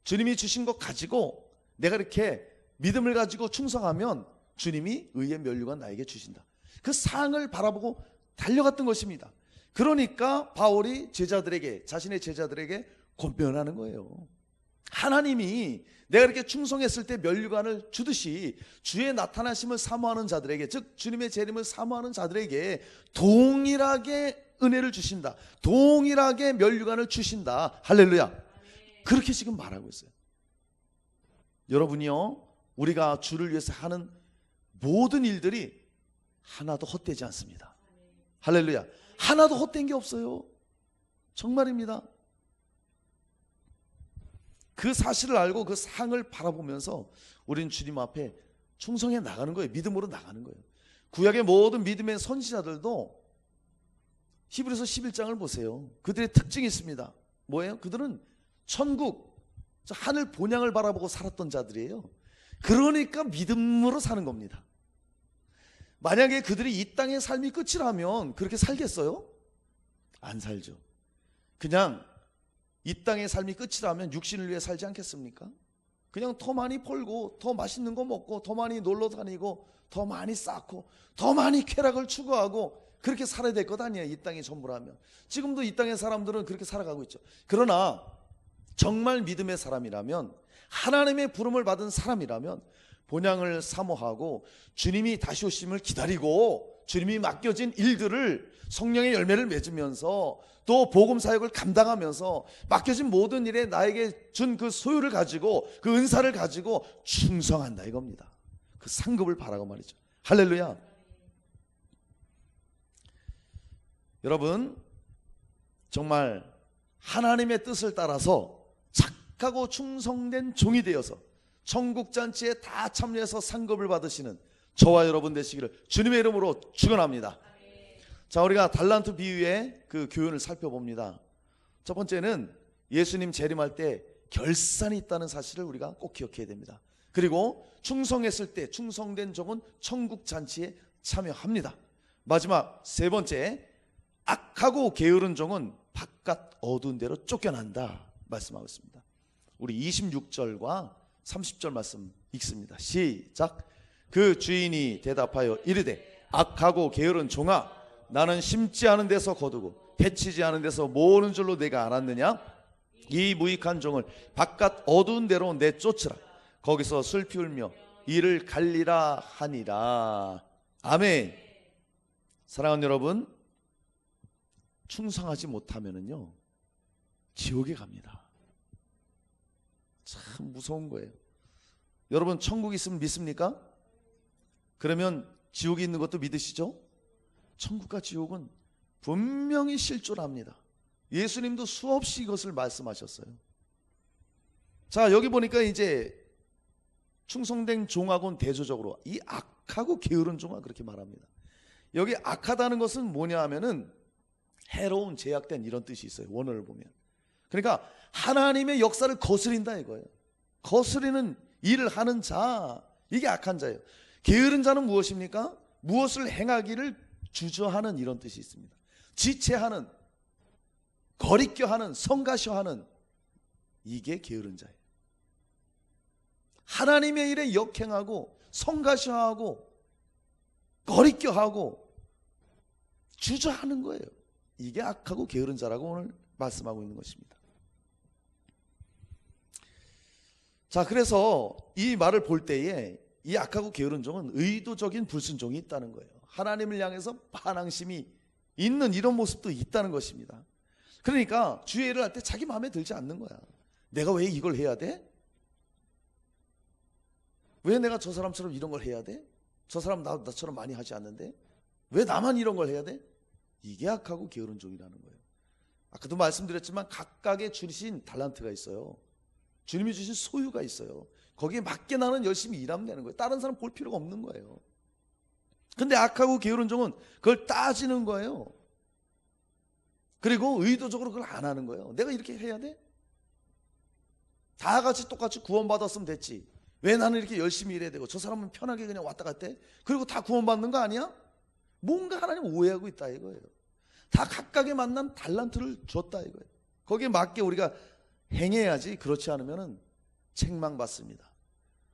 Speaker 1: 주님이 주신 것 가지고 내가 이렇게 믿음을 가지고 충성하면 주님이 의의 면류관 나에게 주신다. 그 상을 바라보고 달려갔던 것입니다. 그러니까 바울이 제자들에게, 자신의 제자들에게 권면하는 거예요. 하나님이 내가 이렇게 충성했을 때 면류관을 주듯이 주의 나타나심을 사모하는 자들에게, 즉 주님의 재림을 사모하는 자들에게 동일하게 은혜를 주신다. 동일하게 면류관을 주신다. 할렐루야. 그렇게 지금 말하고 있어요. 여러분이요, 우리가 주를 위해서 하는 모든 일들이 하나도 헛되지 않습니다. 할렐루야. 하나도 헛된 게 없어요. 정말입니다. 그 사실을 알고 그 상을 바라보면서 우리는 주님 앞에 충성해 나가는 거예요. 믿음으로 나가는 거예요. 구약의 모든 믿음의 선지자들도 히브리서 11장을 보세요. 그들의 특징이 있습니다. 뭐예요? 그들은 천국, 하늘 본향을 바라보고 살았던 자들이에요. 그러니까 믿음으로 사는 겁니다. 만약에 그들이 이 땅의 삶이 끝이라면 그렇게 살겠어요? 안 살죠. 그냥 이 땅의 삶이 끝이라면 육신을 위해 살지 않겠습니까? 그냥 더 많이 벌고 더 맛있는 거 먹고 더 많이 놀러 다니고 더 많이 쌓고 더 많이 쾌락을 추구하고 그렇게 살아야 될 것 아니에요. 이 땅이 전부라면. 지금도 이 땅의 사람들은 그렇게 살아가고 있죠. 그러나 정말 믿음의 사람이라면, 하나님의 부름을 받은 사람이라면 본향을 사모하고 주님이 다시 오심을 기다리고 주님이 맡겨진 일들을, 성령의 열매를 맺으면서 또 복음 사역을 감당하면서 맡겨진 모든 일에 나에게 준 그 소유를 가지고, 그 은사를 가지고 충성한다 이겁니다. 그 상급을 바라고 말이죠. 할렐루야. 여러분, 정말 하나님의 뜻을 따라서 착하고 충성된 종이 되어서 천국 잔치에 다 참여해서 상급을 받으시는 저와 여러분 되시기를 주님의 이름으로 축원합니다. 자, 우리가 달란트 비유의 그 교훈을 살펴봅니다. 첫 번째는 예수님 재림할 때 결산이 있다는 사실을 우리가 꼭 기억해야 됩니다. 그리고 충성했을 때 충성된 종은 천국 잔치에 참여합니다. 마지막 세 번째, 악하고 게으른 종은 바깥 어두운 데로 쫓겨난다 말씀하고 있습니다. 우리 26절과 30절 말씀 읽습니다. 시작. 그 주인이 대답하여 이르되 악하고 게으른 종아, 나는 심지 않은 데서 거두고 해치지 않은 데서 모으는 줄로 내가 알았느냐? 이 무익한 종을 바깥 어두운 데로 내쫓으라. 거기서 슬피 울며 이를 갈리라 하니라. 아멘. 사랑하는 여러분, 충성하지 못하면은요 지옥에 갑니다. 참 무서운 거예요. 여러분, 천국 있으면 믿습니까? 그러면 지옥이 있는 것도 믿으시죠? 천국과 지옥은 분명히 실존합니다. 예수님도 수없이 이것을 말씀하셨어요. 자, 여기 보니까 이제 충성된 종하고는 대조적으로 이 악하고 게으른 종아 그렇게 말합니다. 여기 악하다는 것은 뭐냐 하면은 해로운, 제약된 이런 뜻이 있어요. 원어를 보면. 그러니까 하나님의 역사를 거스린다 이거예요. 거스리는 일을 하는 자, 이게 악한 자예요. 게으른 자는 무엇입니까? 무엇을 행하기를 주저하는 이런 뜻이 있습니다. 지체하는, 거리껴하는, 성가셔하는, 이게 게으른 자예요. 하나님의 일에 역행하고 성가셔하고 거리껴하고 주저하는 거예요. 이게 악하고 게으른 자라고 오늘 말씀하고 있는 것입니다. 자, 그래서 이 말을 볼 때에 이 악하고 게으른 종은 의도적인 불순종이 있다는 거예요. 하나님을 향해서 반항심이 있는 이런 모습도 있다는 것입니다. 그러니까 주의 일을 할 때 자기 마음에 들지 않는 거야. 내가 왜 이걸 해야 돼? 왜 내가 저 사람처럼 이런 걸 해야 돼? 저 사람 나처럼 많이 하지 않는데 왜 나만 이런 걸 해야 돼? 이게 악하고 게으른 종이라는 거예요. 아까도 말씀드렸지만 각각의 주신 달란트가 있어요. 주님이 주신 소유가 있어요. 거기에 맞게 나는 열심히 일하면 되는 거예요. 다른 사람 볼 필요가 없는 거예요. 근데 악하고 게으른 종은 그걸 따지는 거예요. 그리고 의도적으로 그걸 안 하는 거예요. 내가 이렇게 해야 돼? 다 같이 똑같이 구원받았으면 됐지. 왜 나는 이렇게 열심히 일해야 되고 저 사람은 편하게 그냥 왔다 갔다 해? 그리고 다 구원받는 거 아니야? 뭔가 하나님 오해하고 있다 이거예요. 다 각각에 맞는 달란트를 줬다 이거예요. 거기에 맞게 우리가 행해야지. 그렇지 않으면 책망받습니다.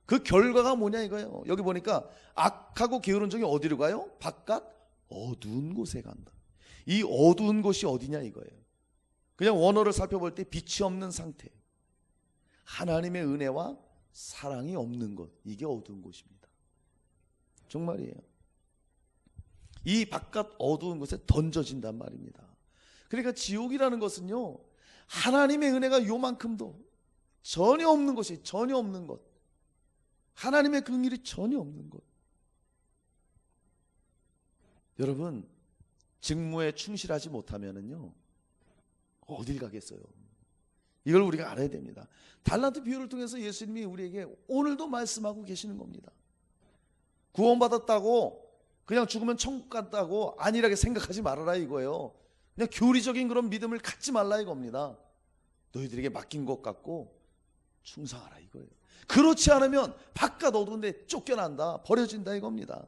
Speaker 1: 그 결과가 뭐냐 이거예요. 여기 보니까 악하고 게으른 종이 어디로 가요? 바깥 어두운 곳에 간다. 이 어두운 곳이 어디냐 이거예요. 그냥 원어를 살펴볼 때 빛이 없는 상태, 하나님의 은혜와 사랑이 없는 것, 이게 어두운 곳입니다. 정말이에요. 이 바깥 어두운 곳에 던져진단 말입니다. 그러니까 지옥이라는 것은요, 하나님의 은혜가 요만큼도 전혀 없는 것이, 전혀 없는 것, 하나님의 긍휼이 전혀 없는 것. 여러분, 직무에 충실하지 못하면은요 어딜 가겠어요. 이걸 우리가 알아야 됩니다. 달란트 비유를 통해서 예수님이 우리에게 오늘도 말씀하고 계시는 겁니다. 구원받았다고 그냥 죽으면 천국 갔다고 안일하게 생각하지 말아라 이거예요. 그냥 교리적인 그런 믿음을 갖지 말라 이겁니다. 너희들에게 맡긴 것 같고 충성하라 이거예요. 그렇지 않으면 바깥 어두운데 쫓겨난다, 버려진다 이겁니다.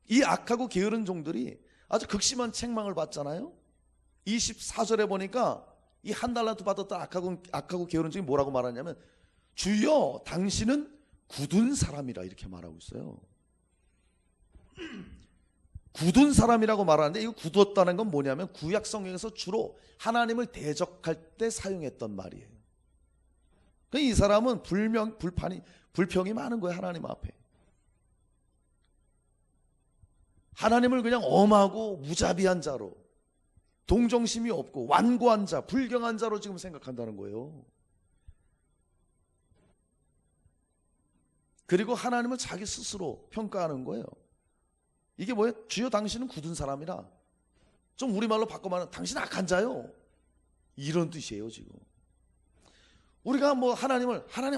Speaker 1: 이 악하고 게으른 종들이 아주 극심한 책망을 받잖아요. 24절에 보니까 이 한 달란트 받았던 악하고 게으른 종이 뭐라고 말하냐면 주여 당신은 굳은 사람이라 이렇게 말하고 있어요. 굳은 사람이라고 말하는데, 이거 굳었다는 건 뭐냐면 구약 성경에서 주로 하나님을 대적할 때 사용했던 말이에요. 이 사람은 불평이 많은 거예요. 하나님 앞에 하나님을 그냥 엄하고 무자비한 자로, 동정심이 없고 완고한 자, 불경한 자로 지금 생각한다는 거예요. 그리고 하나님을 자기 스스로 평가하는 거예요. 이게 뭐예요? 주여 당신은 굳은 사람이라, 좀 우리말로 바꿔 말하면 당신 악한 자요, 이런 뜻이에요. 지금 우리가 뭐 하나님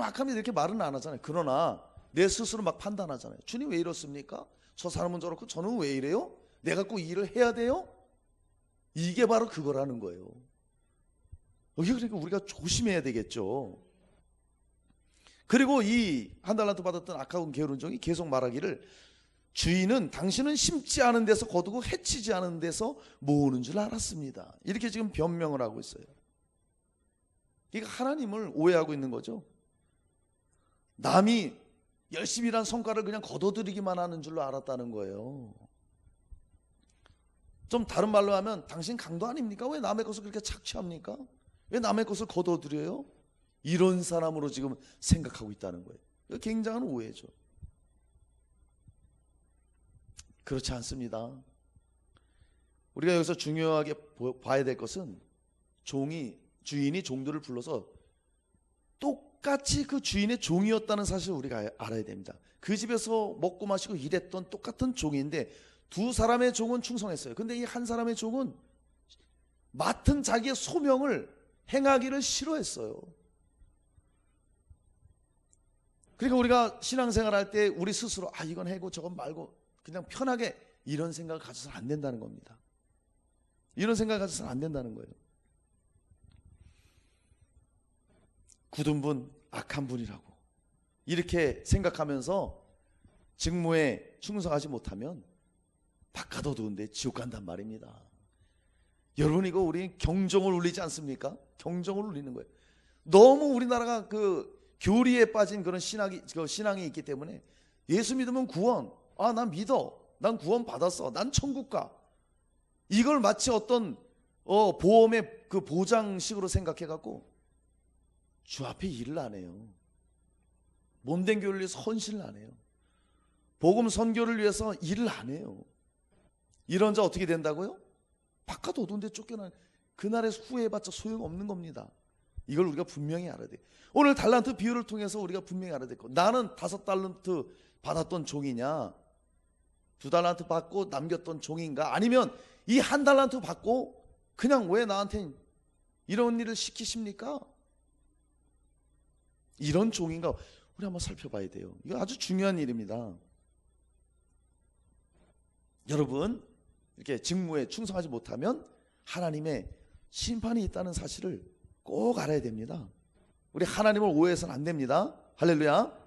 Speaker 1: 악합니다 이렇게 말은 안 하잖아요. 그러나 내 스스로 막 판단하잖아요. 주님 왜 이렇습니까? 저 사람은 저렇고 저는 왜 이래요? 내가 꼭 이 일을 해야 돼요? 이게 바로 그거라는 거예요. 그러니까 우리가 조심해야 되겠죠. 그리고 이 한 달란트 받았던 악하고 게으른 종이 계속 말하기를 주인은 당신은 심지 않은 데서 거두고 해치지 않은 데서 모으는 줄 알았습니다. 이렇게 지금 변명을 하고 있어요. 그러니까 하나님을 오해하고 있는 거죠. 남이 열심히 일한 성과를 그냥 거둬들이기만 하는 줄로 알았다는 거예요. 좀 다른 말로 하면 당신 강도 아닙니까? 왜 남의 것을 그렇게 착취합니까? 왜 남의 것을 거둬들여요? 이런 사람으로 지금 생각하고 있다는 거예요. 이거 굉장한 오해죠. 그렇지 않습니다. 우리가 여기서 중요하게 봐야 될 것은 주인이 종들을 불러서 똑같이 그 주인의 종이었다는 사실을 우리가 알아야 됩니다. 그 집에서 먹고 마시고 일했던 똑같은 종인데 두 사람의 종은 충성했어요. 근데 이 한 사람의 종은 맡은 자기의 소명을 행하기를 싫어했어요. 그러니까 우리가 신앙생활 할 때 우리 스스로 이건 해고 저건 말고 그냥 편하게 이런 생각을 가져서는 안 된다는 겁니다. 이런 생각을 가져서는 안 된다는 거예요. 굳은 분, 악한 분이라고 이렇게 생각하면서 직무에 충성하지 못하면 바깥 어두운데 지옥 간단 말입니다. 여러분, 이거 우리 경종을 울리지 않습니까? 경종을 울리는 거예요. 너무 우리나라가 그 교리에 빠진 그런 신앙이 있기 때문에 예수 믿으면 구원, 난 믿어, 난 구원 받았어, 난 천국 가, 이걸 마치 어떤 보험의 그 보장식으로 생각해갖고 주 앞에 일을 안 해요. 몸된 교회를 위해서 헌신을 안 해요. 복음 선교를 위해서 일을 안 해요. 이런 자 어떻게 된다고요? 바깥 어두운데 쫓겨나는, 그날에 후회해봤자 소용없는 겁니다. 이걸 우리가 분명히 알아야 돼요. 오늘 달란트 비유를 통해서 우리가 분명히 알아야 될 거, 나는 5달란트 받았던 종이냐, 2달란트 받고 남겼던 종인가, 아니면 이 1달란트 받고 그냥 왜 나한테 이런 일을 시키십니까? 이런 종인가, 우리 한번 살펴봐야 돼요. 이거 아주 중요한 일입니다. 여러분, 이렇게 직무에 충성하지 못하면 하나님의 심판이 있다는 사실을 꼭 알아야 됩니다. 우리 하나님을 오해해서는 안 됩니다. 할렐루야.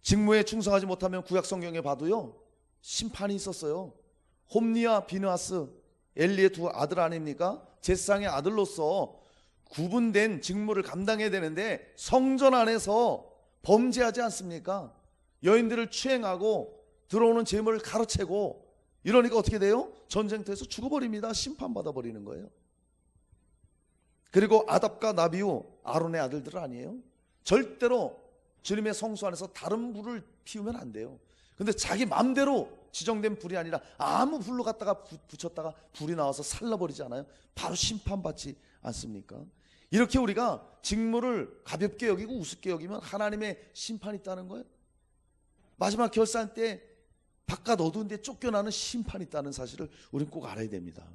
Speaker 1: 직무에 충성하지 못하면 구약 성경에 봐도요, 심판이 있었어요. 홈리와 비느하스, 엘리의 두 아들 아닙니까? 제사장의 아들로서 구분된 직무를 감당해야 되는데 성전 안에서 범죄하지 않습니까? 여인들을 추행하고 들어오는 재물을 가로채고 이러니까 어떻게 돼요? 전쟁터에서 죽어버립니다. 심판받아 버리는 거예요. 그리고 아답과 나비우, 아론의 아들들은 아니에요. 절대로 주님의 성소 안에서 다른 불을 피우면 안 돼요. 근데 자기 마음대로 지정된 불이 아니라 아무 불로 갖다가 붙였다가 불이 나와서 살라버리지 않아요? 바로 심판받지 않습니까? 이렇게 우리가 직무를 가볍게 여기고 우습게 여기면 하나님의 심판이 있다는 거예요. 마지막 결산 때 바깥 어두운데 쫓겨나는 심판이 있다는 사실을 우리는 꼭 알아야 됩니다.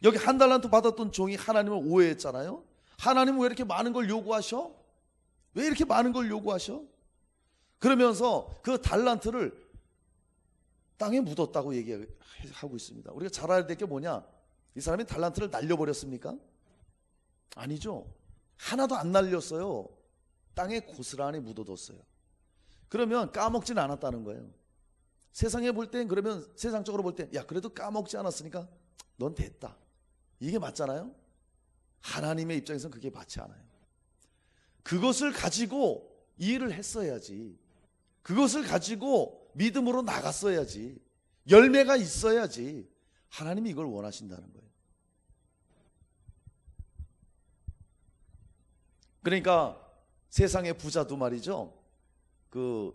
Speaker 1: 여기 1달란트 받았던 종이 하나님을 오해했잖아요. 하나님은 왜 이렇게 많은 걸 요구하셔? 왜 이렇게 많은 걸 요구하셔? 그러면서 그 달란트를 땅에 묻었다고 얘기하고 있습니다. 우리가 잘 알아야 될 게 뭐냐? 이 사람이 달란트를 날려버렸습니까? 아니죠. 하나도 안 날렸어요. 땅에 고스란히 묻어뒀어요. 그러면 까먹지는 않았다는 거예요. 세상에 볼 땐, 그러면 세상적으로 볼 땐, 야, 그래도 까먹지 않았으니까 넌 됐다, 이게 맞잖아요. 하나님의 입장에서는 그게 맞지 않아요. 그것을 가지고 일을 했어야지, 그것을 가지고 믿음으로 나갔어야지, 열매가 있어야지. 하나님이 이걸 원하신다는 거예요. 그러니까 세상의 부자도 말이죠, 그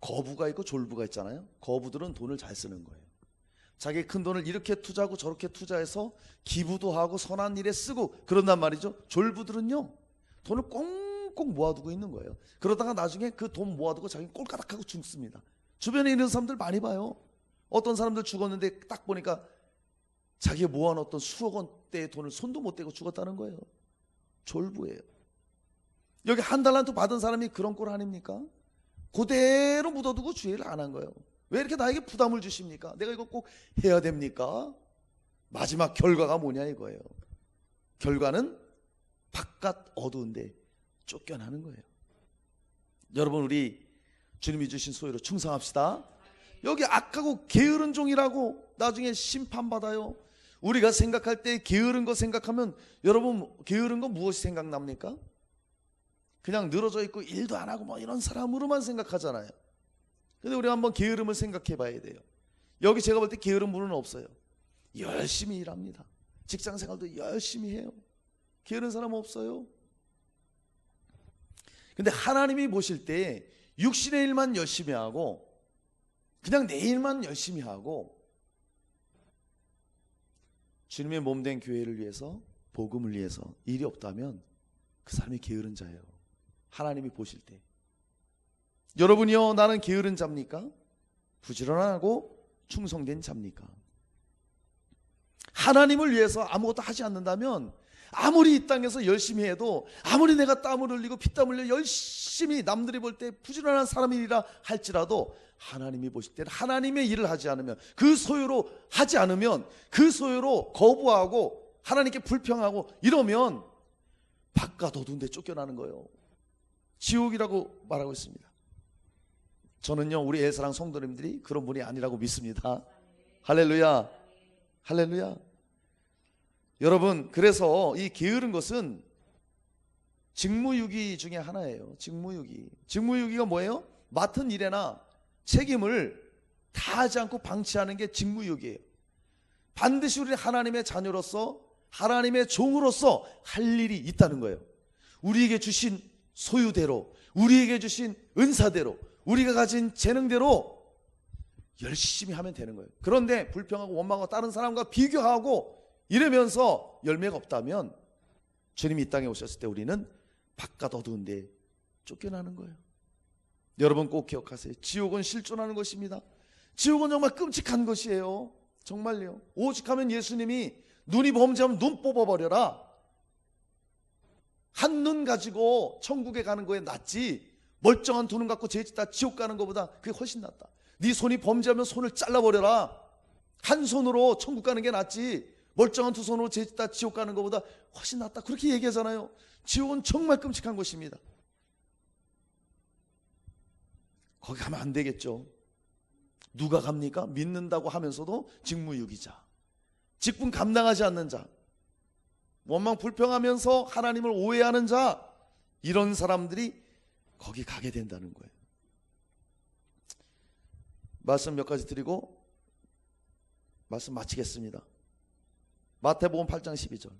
Speaker 1: 거부가 있고 졸부가 있잖아요. 거부들은 돈을 잘 쓰는 거예요. 자기 큰 돈을 이렇게 투자하고 저렇게 투자해서 기부도 하고 선한 일에 쓰고 그런단 말이죠. 졸부들은요, 돈을 꽁꽁 모아두고 있는 거예요. 그러다가 나중에 그 돈 모아두고 자기는 꼴까닥하고 죽습니다. 주변에 있는 사람들 많이 봐요. 어떤 사람들 죽었는데 딱 보니까 자기가 모아놓던 수억 원대의 돈을 손도 못 대고 죽었다는 거예요. 졸부예요. 여기 1달란트 받은 사람이 그런 꼴 아닙니까? 그대로 묻어두고 주의를 안 한 거예요. 왜 이렇게 나에게 부담을 주십니까? 내가 이거 꼭 해야 됩니까? 마지막 결과가 뭐냐 이거예요. 결과는 바깥 어두운데 쫓겨나는 거예요. 여러분, 우리 주님이 주신 소유로 충성합시다. 여기 악하고 게으른 종이라고 나중에 심판받아요. 우리가 생각할 때 게으른 거 생각하면, 여러분, 게으른 거 무엇이 생각납니까? 그냥 늘어져 있고 일도 안 하고 뭐 이런 사람으로만 생각하잖아요. 근데 우리가 한번 게으름을 생각해 봐야 돼요. 여기 제가 볼 때 게으른 분은 없어요. 열심히 일합니다. 직장생활도 열심히 해요. 게으른 사람 없어요. 근데 하나님이 보실 때 육신의 일만 열심히 하고 그냥 내 일만 열심히 하고 주님의 몸된 교회를 위해서, 복음을 위해서 일이 없다면 그 사람이 게으른 자예요. 하나님이 보실 때. 여러분이요, 나는 게으른 자입니까? 부지런하고 충성된 자입니까? 하나님을 위해서 아무것도 하지 않는다면 아무리 이 땅에서 열심히 해도, 아무리 내가 땀을 흘리고 피땀 흘려 열심히 남들이 볼 때 부지런한 사람이라 할지라도 하나님이 보실 때는 하나님의 일을 하지 않으면, 그 소유로 하지 않으면, 그 소유로 거부하고 하나님께 불평하고 이러면 바깥 어두운 데 쫓겨나는 거예요. 지옥이라고 말하고 있습니다. 저는요, 우리 애사랑 성도님들이 그런 분이 아니라고 믿습니다. 할렐루야, 할렐루야. 여러분, 그래서 이 게으른 것은 직무유기 중에 하나예요. 직무유기가 뭐예요? 맡은 일에나 책임을 다하지 않고 방치하는 게 직무유기예요. 반드시 우리 하나님의 자녀로서, 하나님의 종으로서 할 일이 있다는 거예요. 우리에게 주신 소유대로, 우리에게 주신 은사대로, 우리가 가진 재능대로 열심히 하면 되는 거예요. 그런데 불평하고 원망하고 다른 사람과 비교하고 이러면서 열매가 없다면 주님이 이 땅에 오셨을 때 우리는 바깥 어두운 데 쫓겨나는 거예요. 여러분 꼭 기억하세요. 지옥은 실존하는 것입니다. 지옥은 정말 끔찍한 것이에요. 정말요. 오직하면 예수님이 눈이 범죄하면 눈 뽑아버려라, 한 눈 가지고 천국에 가는 거에 낫지 멀쩡한 두 눈 갖고 죄짓다 지옥 가는 것보다 그게 훨씬 낫다. 네 손이 범죄하면 손을 잘라버려라, 한 손으로 천국 가는 게 낫지 멀쩡한 두 손으로 죄짓다 지옥 가는 것보다 훨씬 낫다, 그렇게 얘기하잖아요. 지옥은 정말 끔찍한 것입니다. 거기 가면 안 되겠죠. 누가 갑니까? 믿는다고 하면서도 직무유기자, 직분 감당하지 않는 자, 원망 불평하면서 하나님을 오해하는 자, 이런 사람들이 거기 가게 된다는 거예요. 말씀 몇 가지 드리고 말씀 마치겠습니다. 마태복음 8장 12절.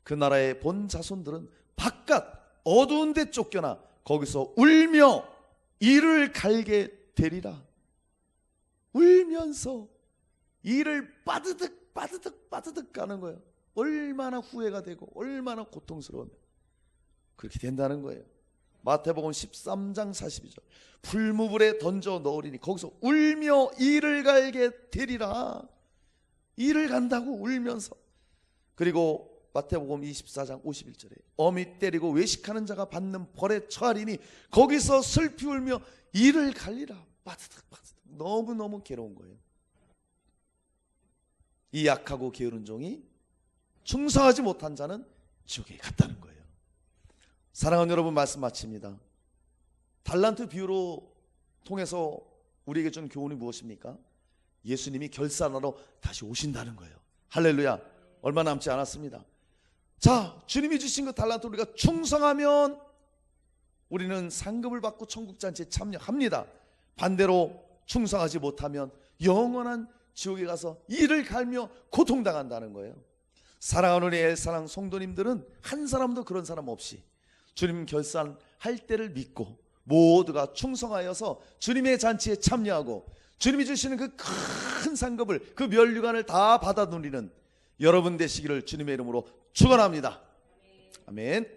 Speaker 1: 그 나라의 본 자손들은 바깥 어두운 데 쫓겨나 거기서 울며 이를 갈게 되리라. 울면서 이를 빠드득 가는 거예요. 얼마나 후회가 되고 얼마나 고통스러우면 그렇게 된다는 거예요. 마태복음 13장 42절. 풀무불에 던져 넣으리니 거기서 울며 이를 갈게 되리라. 이를 간다고 울면서. 그리고 마태복음 24장 51절에 어미 때리고 외식하는 자가 받는 벌에 처하리니 거기서 슬피 울며 이를 갈리라. 빠드득 너무너무 괴로운 거예요. 이 약하고 게으른 종이 충성하지 못한 자는 지옥에 갔다는 거예요. 사랑하는 여러분, 말씀 마칩니다. 달란트 비유로 통해서 우리에게 준 교훈이 무엇입니까? 예수님이 결산하러 다시 오신다는 거예요. 할렐루야. 얼마 남지 않았습니다. 자, 주님이 주신 그 달란트 우리가 충성하면 우리는 상급을 받고 천국잔치에 참여합니다. 반대로 충성하지 못하면 영원한 지옥에 가서 이를 갈며 고통당한다는 거예요. 사랑하는 우리 애사랑 성도님들은 한 사람도 그런 사람 없이 주님 결산할 때를 믿고 모두가 충성하여서 주님의 잔치에 참여하고 주님이 주시는 그 큰 상급을, 그 면류관을 다 받아 누리는 여러분 되시기를 주님의 이름으로 축원합니다. 아멘.